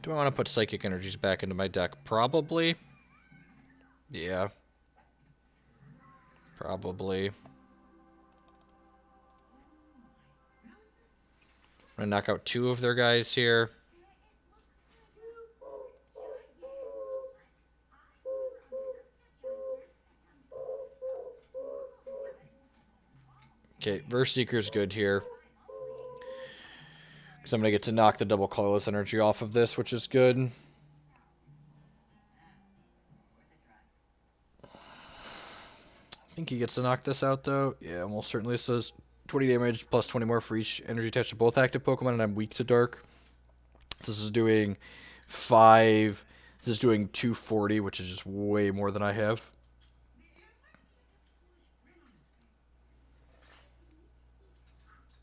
Do I want to put Psychic Energies back into my deck? Probably. Yeah. Probably. I'm going to knock out two of their guys here. Okay, Verse Seeker's good here. Because I'm going to get to knock the double colorless energy off of this, which is good. I think he gets to knock this out, though. Yeah, almost certainly. This does 20 damage plus 20 more for each energy attached to both active Pokemon, and I'm weak to Dark. So this is doing 5. This is doing 240, which is just way more than I have.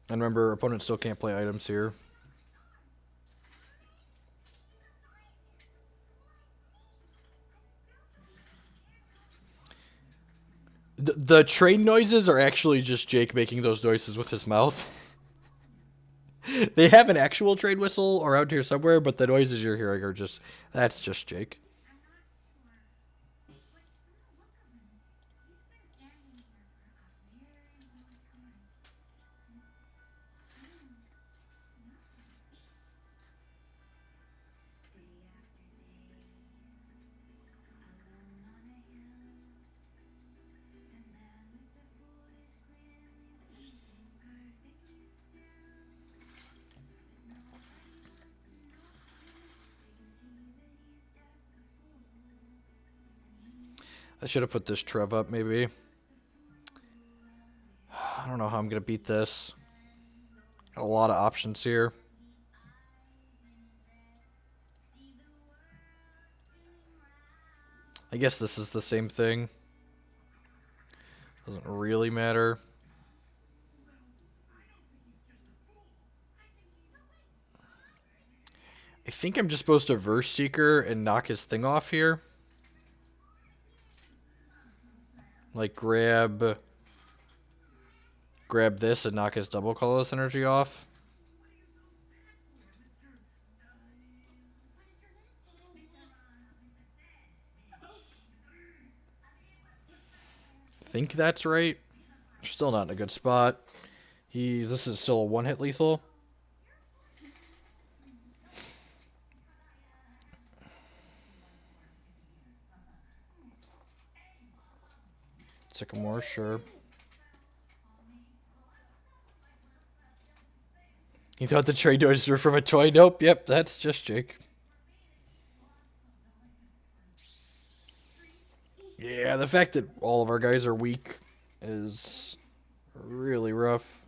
And remember, opponents still can't play items here. The train noises are actually just Jake making those noises with his mouth. They have an actual train whistle around here somewhere, but the noises you're hearing are just... That's just Jake. I should have put this Trev up, maybe. I don't know how I'm going to beat this. Got a lot of options here. I guess this is the same thing. Doesn't really matter. I think I'm just supposed to verse Seeker and knock his thing off here. Like grab this and knock his double colorless energy off. I think that's right. Still not in a good spot. This is still a one-hit lethal. Sycamore, sure. You thought the trade doors were from a toy? Nope, yep, that's just Jake. Yeah, the fact that all of our guys are weak is really rough.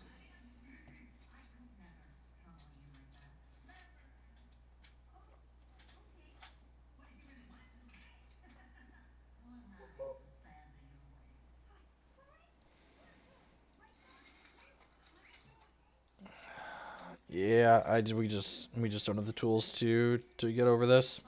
Yeah, we just don't have the tools to get over this.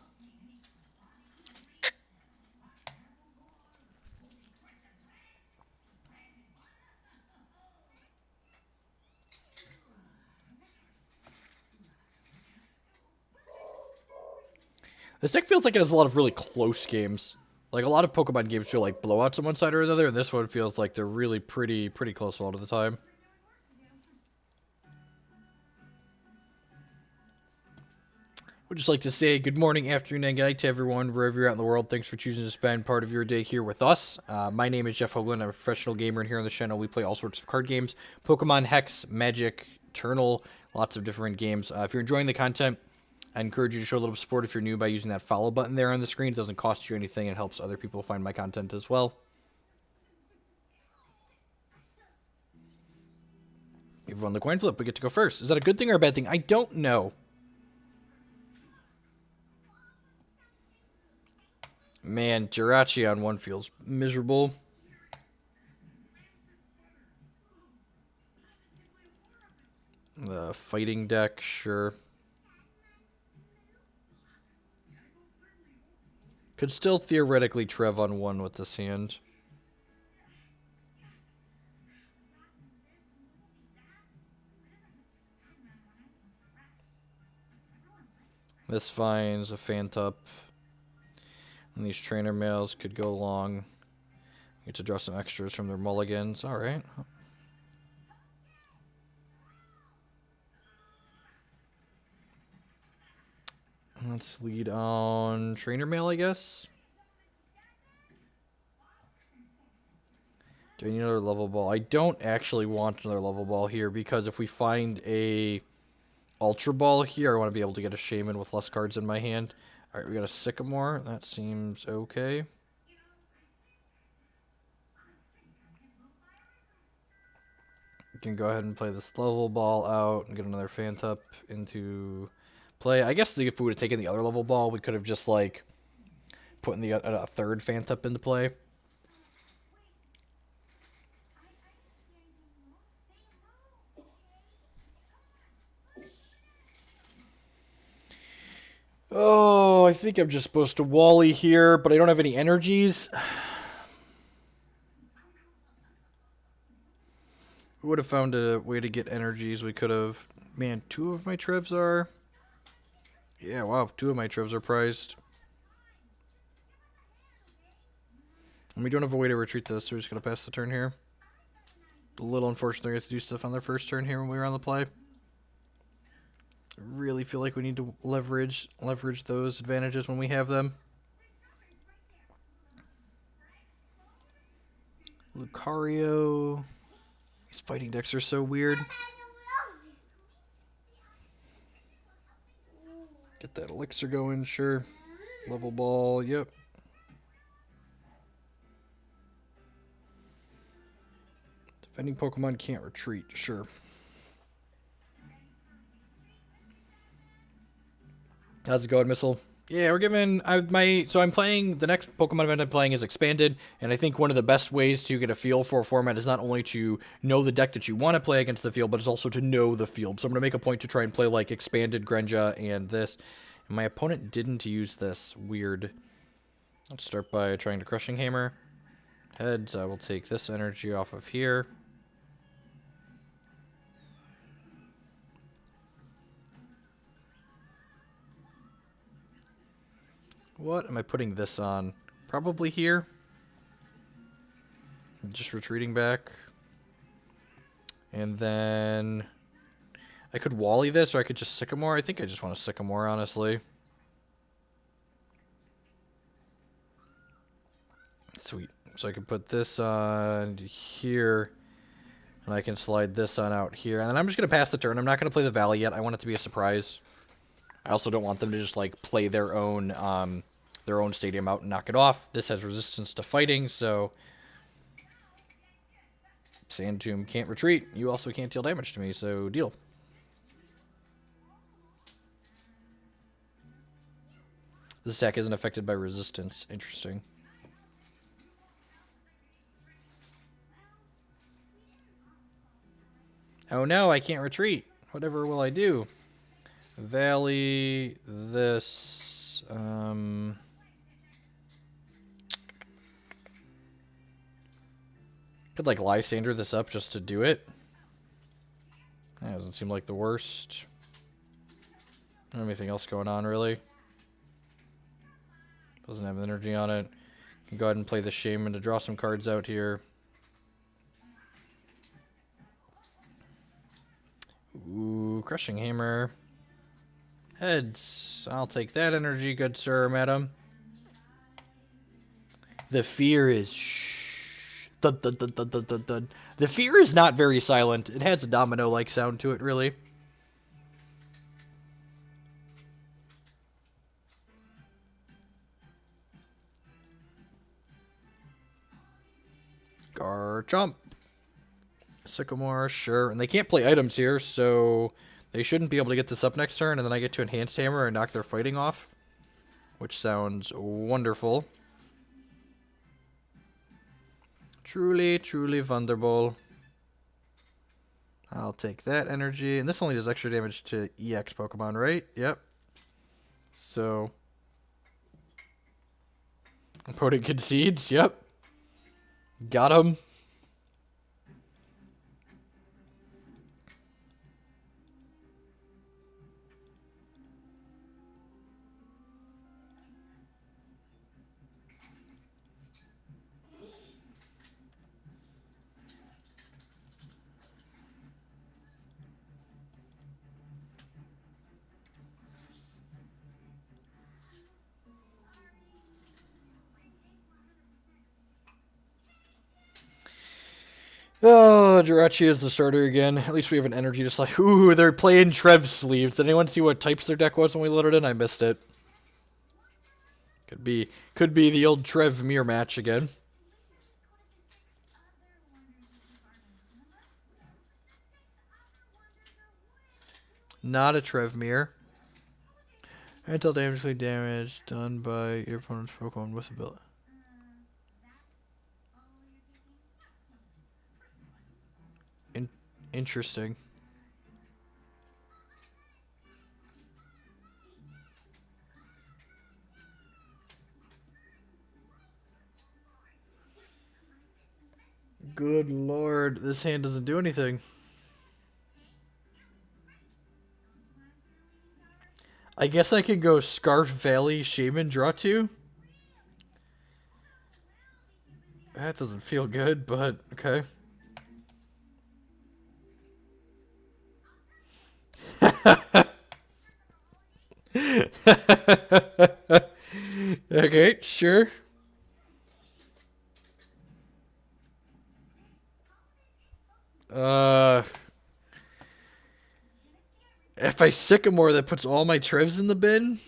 This deck feels like it has a lot of really close games. Like, a lot of Pokemon games feel like blowouts on one side or another, and this one feels like they're really pretty close a lot of the time. Would just like to say good morning, afternoon, and good night to everyone, wherever you're at in the world. Thanks for choosing to spend part of your day here with us. My name is Jeff Hoagland. I'm a professional gamer, and here on the channel we play all sorts of card games. Pokemon, Hex, Magic, Eternal, lots of different games. If you're enjoying the content, I encourage you to show a little support if you're new by using that follow button there on the screen. It doesn't cost you anything. It helps other people find my content as well. We've won the coin flip. We get to go first. Is that a good thing or a bad thing? I don't know. Man, Jirachi on one feels miserable. The fighting deck, sure. Could still theoretically Trev on one with this hand. This finds a Phantump. And these trainer mails could go long. Get to draw some extras from their mulligans. Alright. Let's lead on trainer mail, I guess. Do I need another level ball? I don't actually want another level ball here because if we find a Ultra Ball here, I want to be able to get a Shaymin with less cards in my hand. Alright, we got a Sycamore. That seems okay. We can go ahead and play this level ball out and get another Phantump into play. I guess if we would have taken the other level ball, we could have just, like, put in a third Phantump into play. Oh, I think I'm just supposed to Wally here, but I don't have any energies. We would have found a way to get energies. We could have... Man, 2 of my Trevs are... Yeah, wow, 2 of my Trevs are prized. And we don't have a way to retreat this, so we're just going to pass the turn here. A little unfortunate they have to do stuff on their first turn here when we were on the play. Really feel like we need to leverage those advantages when we have them. Lucario. These fighting decks are so weird. Get that elixir going, sure. Level ball, yep. Defending Pokemon can't retreat, sure. How's it going, Missile? Yeah, we're giving so I'm playing the next Pokemon event I'm playing is expanded, and I think one of the best ways to get a feel for a format is not only to know the deck that you want to play against the field, but it's also to know the field. So I'm gonna make a point to try and play like expanded Greninja and this. And my opponent didn't use this. Weird. Let's start by trying to Crushing Hammer. Heads, I will take this energy off of here. What am I putting this on? Probably here. Just retreating back. And then I could Wally this, or I could just Sycamore. I think I just want to Sycamore, honestly. Sweet. So I can put this on here, and I can slide this on out here. And then I'm just going to pass the turn. I'm not going to play the Valley yet. I want it to be a surprise. I also don't want them to just, like, play their own stadium out and knock it off. This has resistance to fighting, so Sand Tomb can't retreat. You also can't deal damage to me, so deal. This attack isn't affected by resistance. Interesting. Oh no, I can't retreat. Whatever will I do? Valley, this, could like Lysandre this up just to do it. That doesn't seem like the worst. Don't have anything else going on really. Doesn't have energy on it. Can go ahead and play the Shaymin to draw some cards out here. Ooh, Crushing Hammer. Heads. I'll take that energy, good sir, madam. The fear is shh. Dun, dun, dun, dun, dun, dun, dun. The fear is not very silent. It has a domino-like sound to it, really. Garchomp. Sycamore, sure. And they can't play items here, so they shouldn't be able to get this up next turn, and then I get to Enhanced Hammer and knock their fighting off, which sounds wonderful. Truly, truly wonderful. I'll take that energy, and this only does extra damage to EX Pokemon, right? Yep. So, opponent concedes, yep. Got him. Oh, Jirachi is the starter again. At least we have an energy just like, ooh, they're playing Trev sleeves. Did anyone see what types their deck was when we loaded in? I missed it. Could be the old Trev mirror match again. Not a Trev mirror. Until damage done by your opponent's Pokemon with ability. Interesting. Good lord, this hand doesn't do anything. I guess I can go Scarf Valley, Shaymin, draw 2. That doesn't feel good, but okay. Okay, sure. If I Sycamore, that puts all my Trevs in the bin.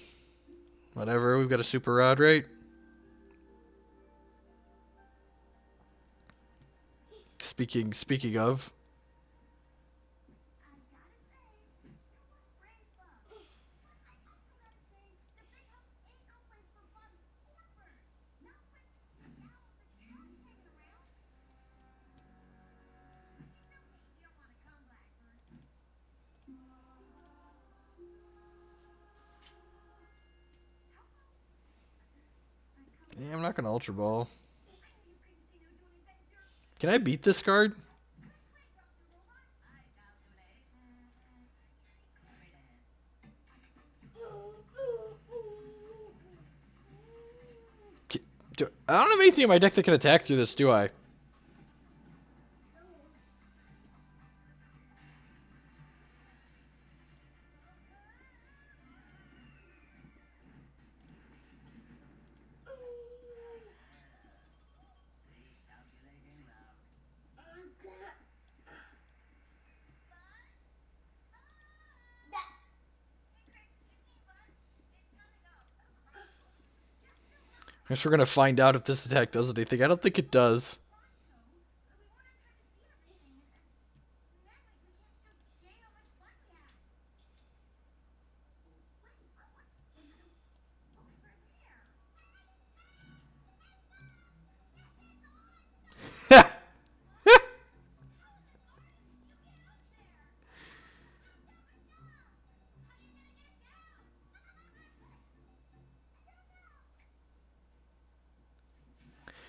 Whatever, we've got a Super Rod, right? Speaking of. not gonna Ultra Ball. Can I beat this card? I don't have anything in my deck that can attack through this, do I? I guess we're gonna find out if this attack does anything. I don't think it does.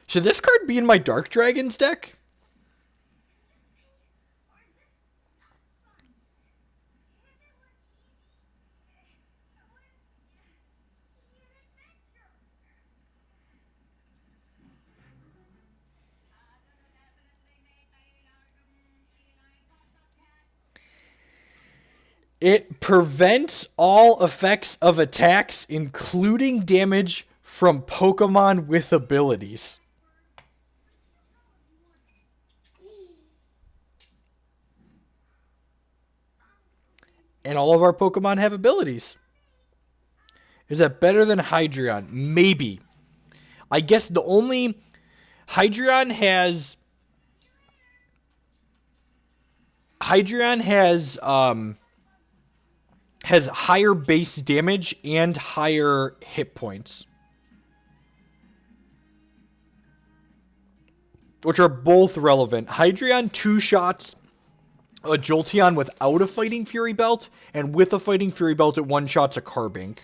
Should this card be in my Dark Dragons deck? It prevents all effects of attacks, including damage from Pokemon with abilities. And all of our Pokemon have abilities. Is that better than Hydreigon? Maybe. I guess the only... Hydreigon has higher base damage and higher hit points, which are both relevant. Hydreigon two-shots a Jolteon without a Fighting Fury Belt, and with a Fighting Fury Belt, it one-shots a Carbink.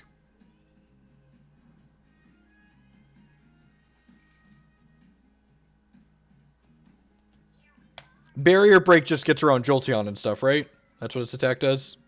Barrier Break just gets around Jolteon and stuff, right? That's what its attack does?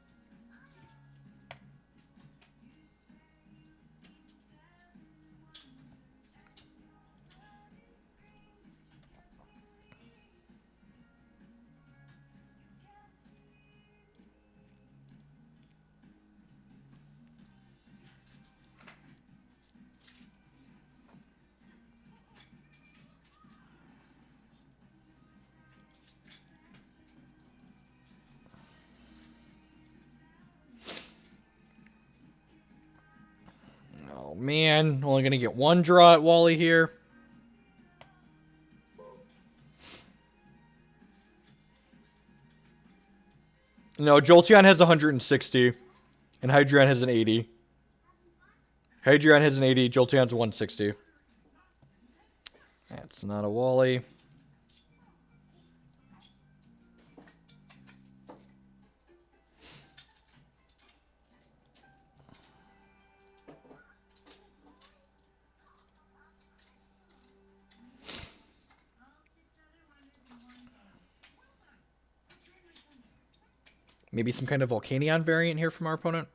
Man, only gonna get one draw at Wally here. No, Jolteon has 160, and Hydreigon has an 80. Hydreigon has an 80, Jolteon's 160. That's not a Wally. Maybe some kind of Volcanion variant here from our opponent.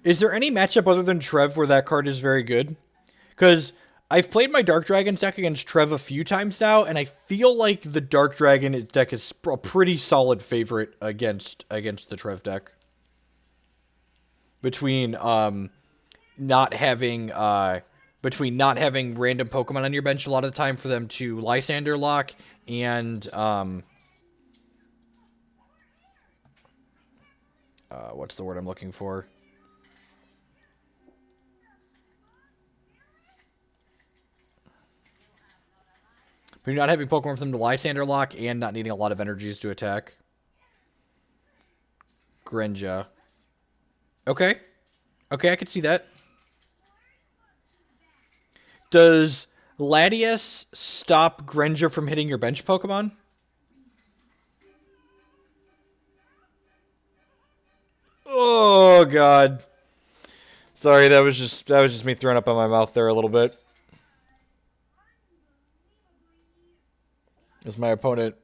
Is there any matchup other than Trev where that card is very good? Because I've played my Dark Dragons deck against Trev a few times now, and I feel like the Dark Dragon deck is a pretty solid favorite against the Trev deck. Between not having random Pokemon on your bench a lot of the time for them to Lysandre lock, and what's the word I'm looking for? But you're not having Pokemon for them to Lysandre lock and not needing a lot of energies to attack. Greninja. Okay. Okay, I could see that. Does Latias stop Greninja from hitting your bench Pokemon? Oh, God. Sorry, that was just me throwing up on my mouth there a little bit. As my opponent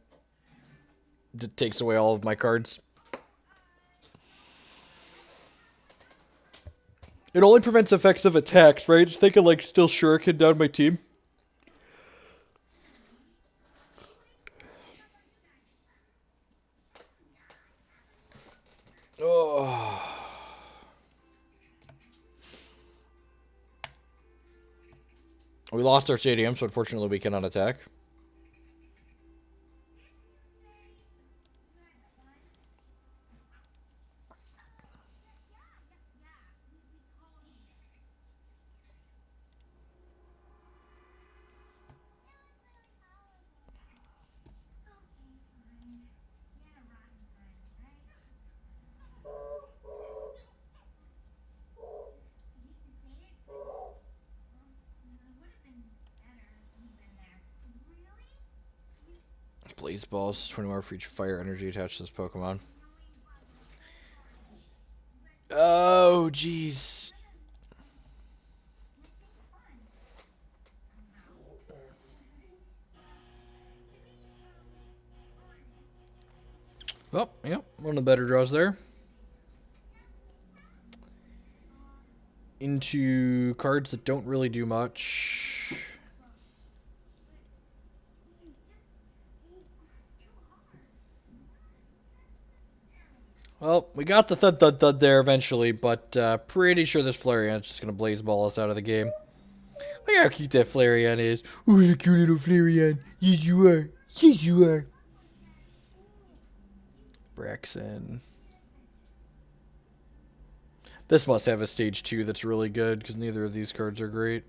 takes away all of my cards. It only prevents effects of attacks, right? Just thinking like still Shuriken down my team. Oh. We lost our stadium, so unfortunately we cannot attack. Blaze Balls, 20 more for each fire energy attached to this Pokemon. Oh, jeez. Well, yeah, one of the better draws there. Into cards that don't really do much. Well, we got the thud there eventually, but pretty sure this Flareon's just going to Blaze Ball us out of the game. Look how cute that Flareon is. Oh, the cute little Flareon. Yes, you are. Yes, you are. Braxton. This must have a stage 2 that's really good, because neither of these cards are great.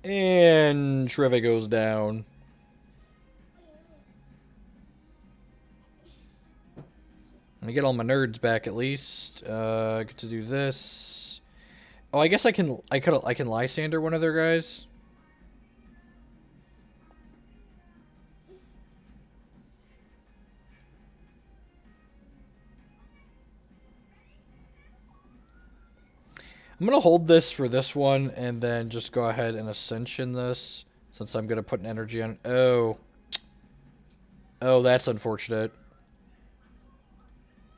And Trev goes down. Let me get all my nerds back at least. Get to do this. Oh, I guess I can Lysandre one of their guys. I'm going to hold this for this one and then just go ahead and Ascension this since I'm going to put an energy on. Oh. Oh, that's unfortunate.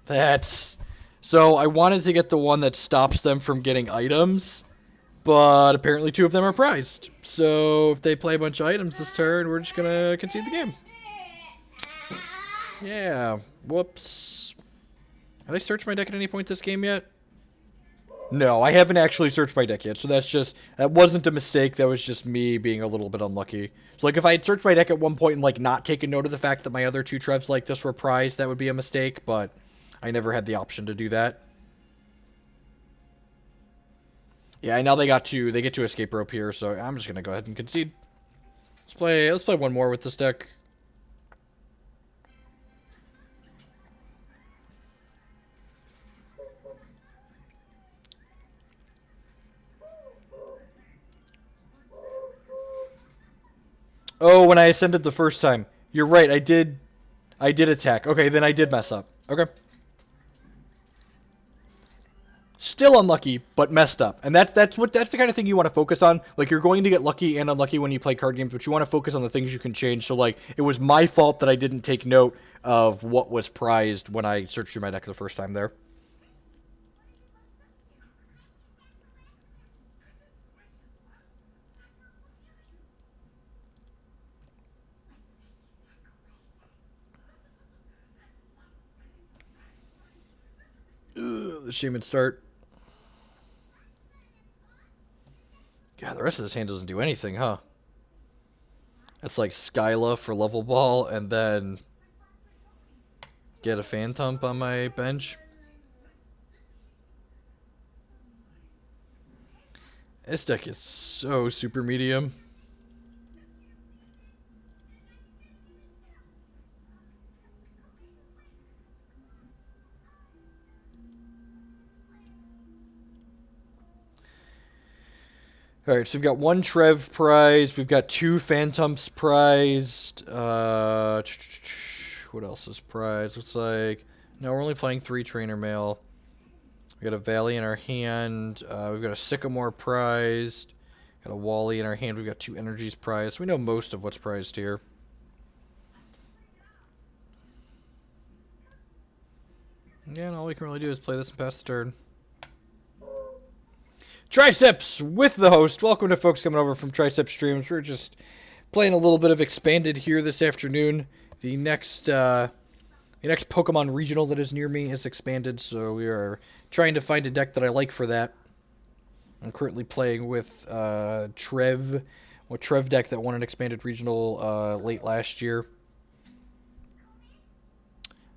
So I wanted to get the one that stops them from getting items, but apparently 2 of them are prized. So if they play a bunch of items this turn, we're just going to concede the game. Yeah. Whoops. Have I searched my deck at any point this game yet? No, I haven't actually searched my deck yet, so that wasn't a mistake, that was just me being a little bit unlucky. So, like, if I had searched my deck at one point and, like, not taken note of the fact that my other 2 Trevs like this were prized, that would be a mistake, but I never had the option to do that. Yeah, now they get to escape rope here, so I'm just gonna go ahead and concede. Let's play one more with this deck. Oh, when I ascended the first time. You're right, I did attack. Okay, then I did mess up. Okay. Still unlucky, but messed up. And that's the kind of thing you want to focus on. Like, you're going to get lucky and unlucky when you play card games, but you want to focus on the things you can change. So, like, it was my fault that I didn't take note of what was prized when I searched through my deck the first time there. The Shaymin start. God, the rest of this hand doesn't do anything, huh? It's like Skyla for Level Ball, and then get a Phantump on my bench. This deck is so super medium. Alright, so we've got one Trev prized. We've got two Phantumps prized. What else is prized? Looks like... No, we're only playing 3 Trainer Mail. We got a Valley in our hand. We've got a Sycamore prized. Got a Wally in our hand. We've got 2 Energies prized. We know most of what's prized here. Yeah, and all we can really do is play this and pass the turn. Triceps with the host. Welcome to folks coming over from Triceps Streams. We're just playing a little bit of Expanded here this afternoon. The next Pokemon regional that is near me is Expanded, so we are trying to find a deck that I like for that. I'm currently playing with Trev deck that won an Expanded regional late last year.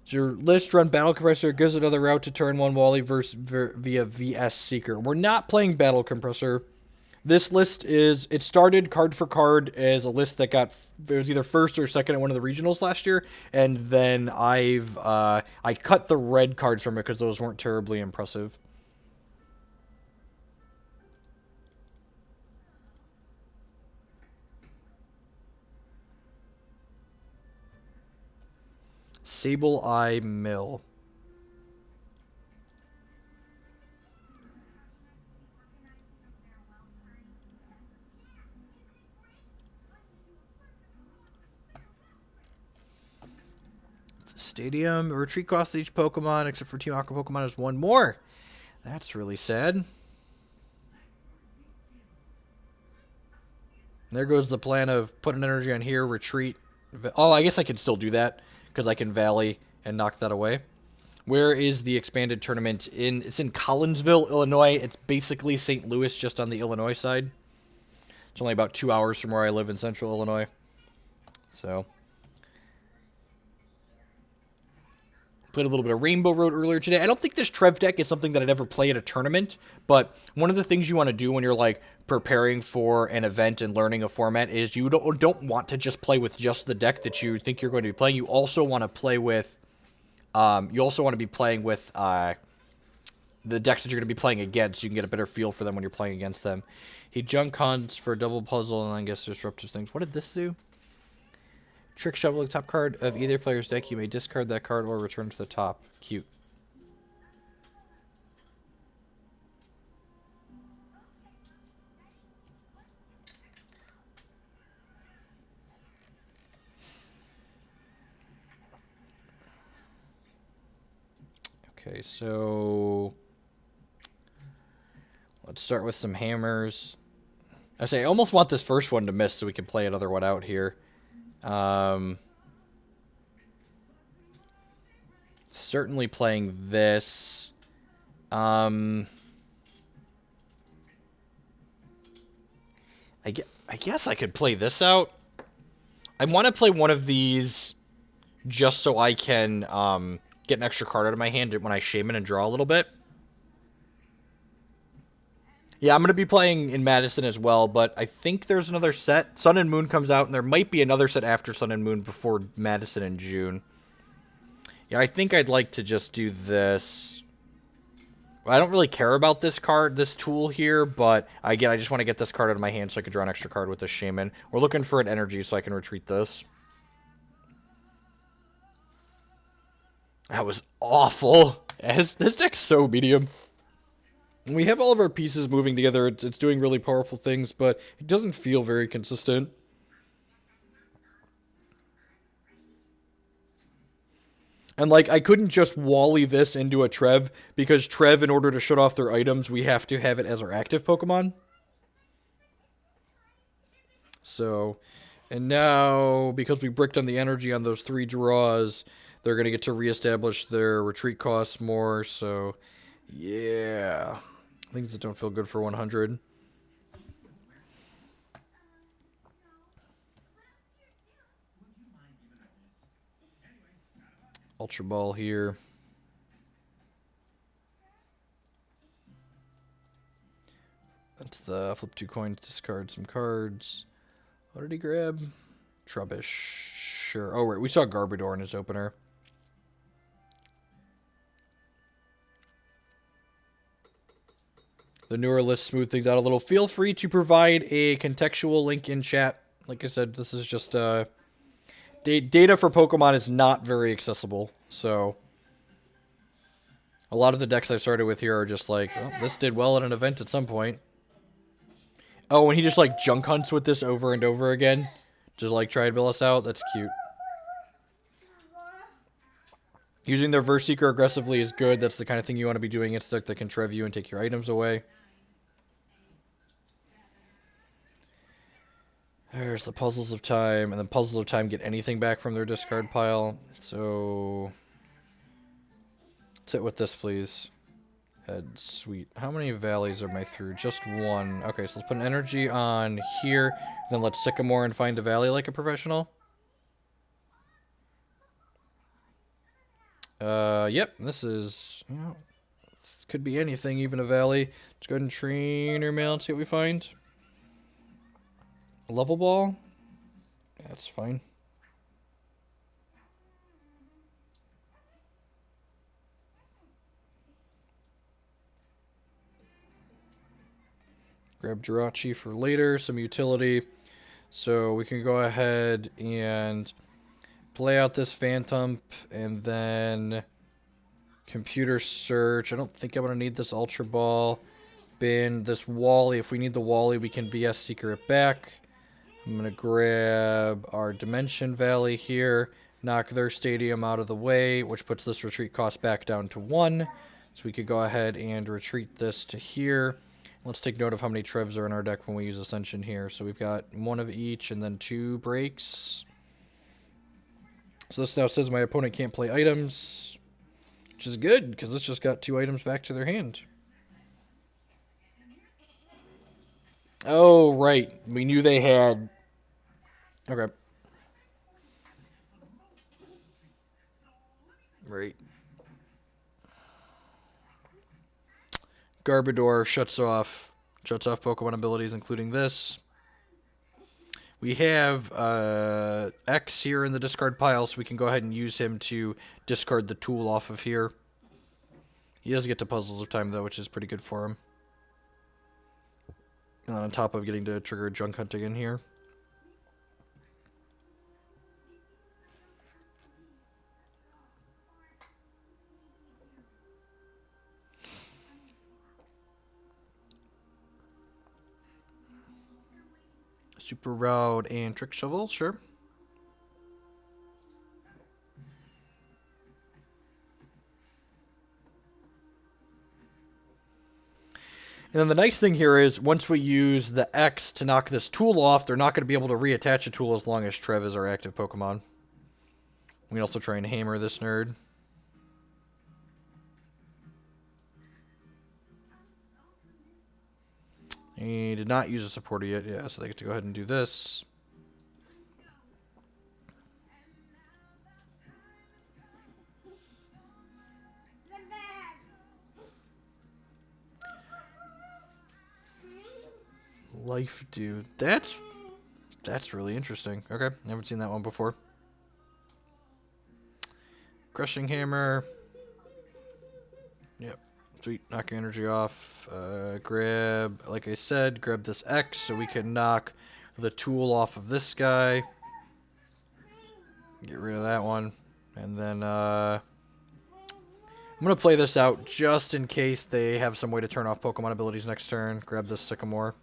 Your list run Battle Compressor, gives another route to turn 1 Wally via VS Seeker. We're not playing Battle Compressor. This list it started card for card as a list that it was either first or second at one of the regionals last year, and then I cut the red cards from it because those weren't terribly impressive. Sable-Eye Mill. It's a stadium. A retreat costs each Pokemon, except for Team Aqua Pokemon, is 1 more. That's really sad. There goes the plan of put an energy on here, retreat. Oh, I guess I can still do that, because I can Valley and knock that away. Where is the Expanded tournament? It's in Collinsville, Illinois. It's basically St. Louis, just on the Illinois side. It's only about 2 hours from where I live in central Illinois. So, played a little bit of Rainbow Road earlier today. I don't think this Trev deck is something that I'd ever play at a tournament, but one of the things you want to do when you're like preparing for an event and learning a format is you don't want to just play with just the deck that you think you're going to be playing. You also want to play with the decks that you're going to be playing against, so you can get a better feel for them when you're playing against them. He junk hunts for a double puzzle, and I guess disruptive things. What did this do? Trick shovel the top card of either player's deck. You may discard that card or return to the top. Cute. Okay, so let's start with some hammers. I almost want this first one to miss so we can play another one out here. Certainly playing this. I guess I could play this out. I want to play one of these just so I can get an extra card out of my hand when I Shaymin and draw a little bit. Yeah, I'm going to be playing in Madison as well, but I think there's another set. Sun and Moon comes out, and there might be another set after Sun and Moon before Madison in June. Yeah, I think I'd like to just do this. I don't really care about this tool here, but again, I just want to get this card out of my hand so I can draw an extra card with the Shaymin. We're looking for an energy so I can retreat this. That was awful. This deck's so medium. We have all of our pieces moving together. It's doing really powerful things, but it doesn't feel very consistent. And, like, I couldn't just Wally this into a Trev, because Trev, in order to shut off their items, we have to have it as our active Pokemon. So, and now, because we bricked on the energy on those 3 draws, they're going to get to reestablish their retreat costs more, so, yeah. Things that don't feel good for 100. Ultra Ball here. That's the flip 2 coins, discard some cards. What did he grab? Trubbish. Sure. Oh, right. We saw Garbodor in his opener. The newer lists smooth things out a little. Feel free to provide a contextual link in chat. Like I said, this is just data for Pokemon is not very accessible, so a lot of the decks I've started with here are just like, oh, this did well at an event at some point. Oh, and he just like junk hunts with this over and over again, just like try to bill us out. That's cute. Using their Verse Seeker aggressively is good. That's the kind of thing you want to be doing. It's a deck that can Trev you and take your items away. There's the Puzzles of Time, and then Puzzles of Time get anything back from their discard pile. So, sit with this, please. Head, sweet. How many valleys am I through? Just one. Okay, so let's put an energy on here, then let's Sycamore and find a valley like a professional. Yep, this is, you know, this could be anything, even a valley. Let's go ahead and Trainer Mail and see what we find. Level Ball? Yeah, that's fine. Grab Jirachi for later, some utility. So we can go ahead and play out this Phantump, and then Computer Search. I don't think I'm going to need this Ultra Ball. Bin this Wally. If we need the Wally, we can VS Seeker it back. I'm going to grab our Dimension Valley here, knock their stadium out of the way, which puts this retreat cost back down to 1. So we could go ahead and retreat this to here. Let's take note of how many Trevs are in our deck when we use Ascension here. So we've got 1 of each and then 2 breaks. So this now says my opponent can't play items, which is good, because this just got 2 items back to their hand. Oh, right. We knew they had... Okay. Right. Garbodor shuts off Pokemon abilities, including this. We have X here in the discard pile, so we can go ahead and use him to discard the tool off of here. He does get to Puzzles of Time, though, which is pretty good for him. And on top of getting to trigger Junk Hunting in here. Super Rod and Trick Shovel, sure. And then the nice thing here is, once we use the X to knock this tool off, they're not going to be able to reattach a tool as long as Trev is our active Pokemon. We can also try and hammer this nerd. He did not use a supporter yet, yeah, so they get to go ahead and do this. Life Dude. That's really interesting. Okay, I haven't seen that one before. Crushing Hammer. Yep. Sweet. Knock your energy off. Grab, like I said, grab this X so we can knock the tool off of this guy. Get rid of that one. And then, I'm going to play this out just in case they have some way to turn off Pokemon abilities next turn. Grab this Sycamore.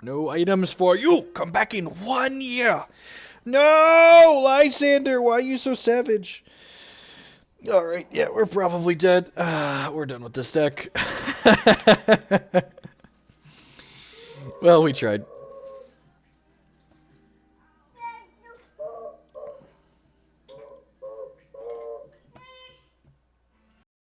No items for you. Come back in 1 year. No, Lysandre, why are you so savage? All right, yeah, we're probably dead. We're done with this deck. Well, we tried.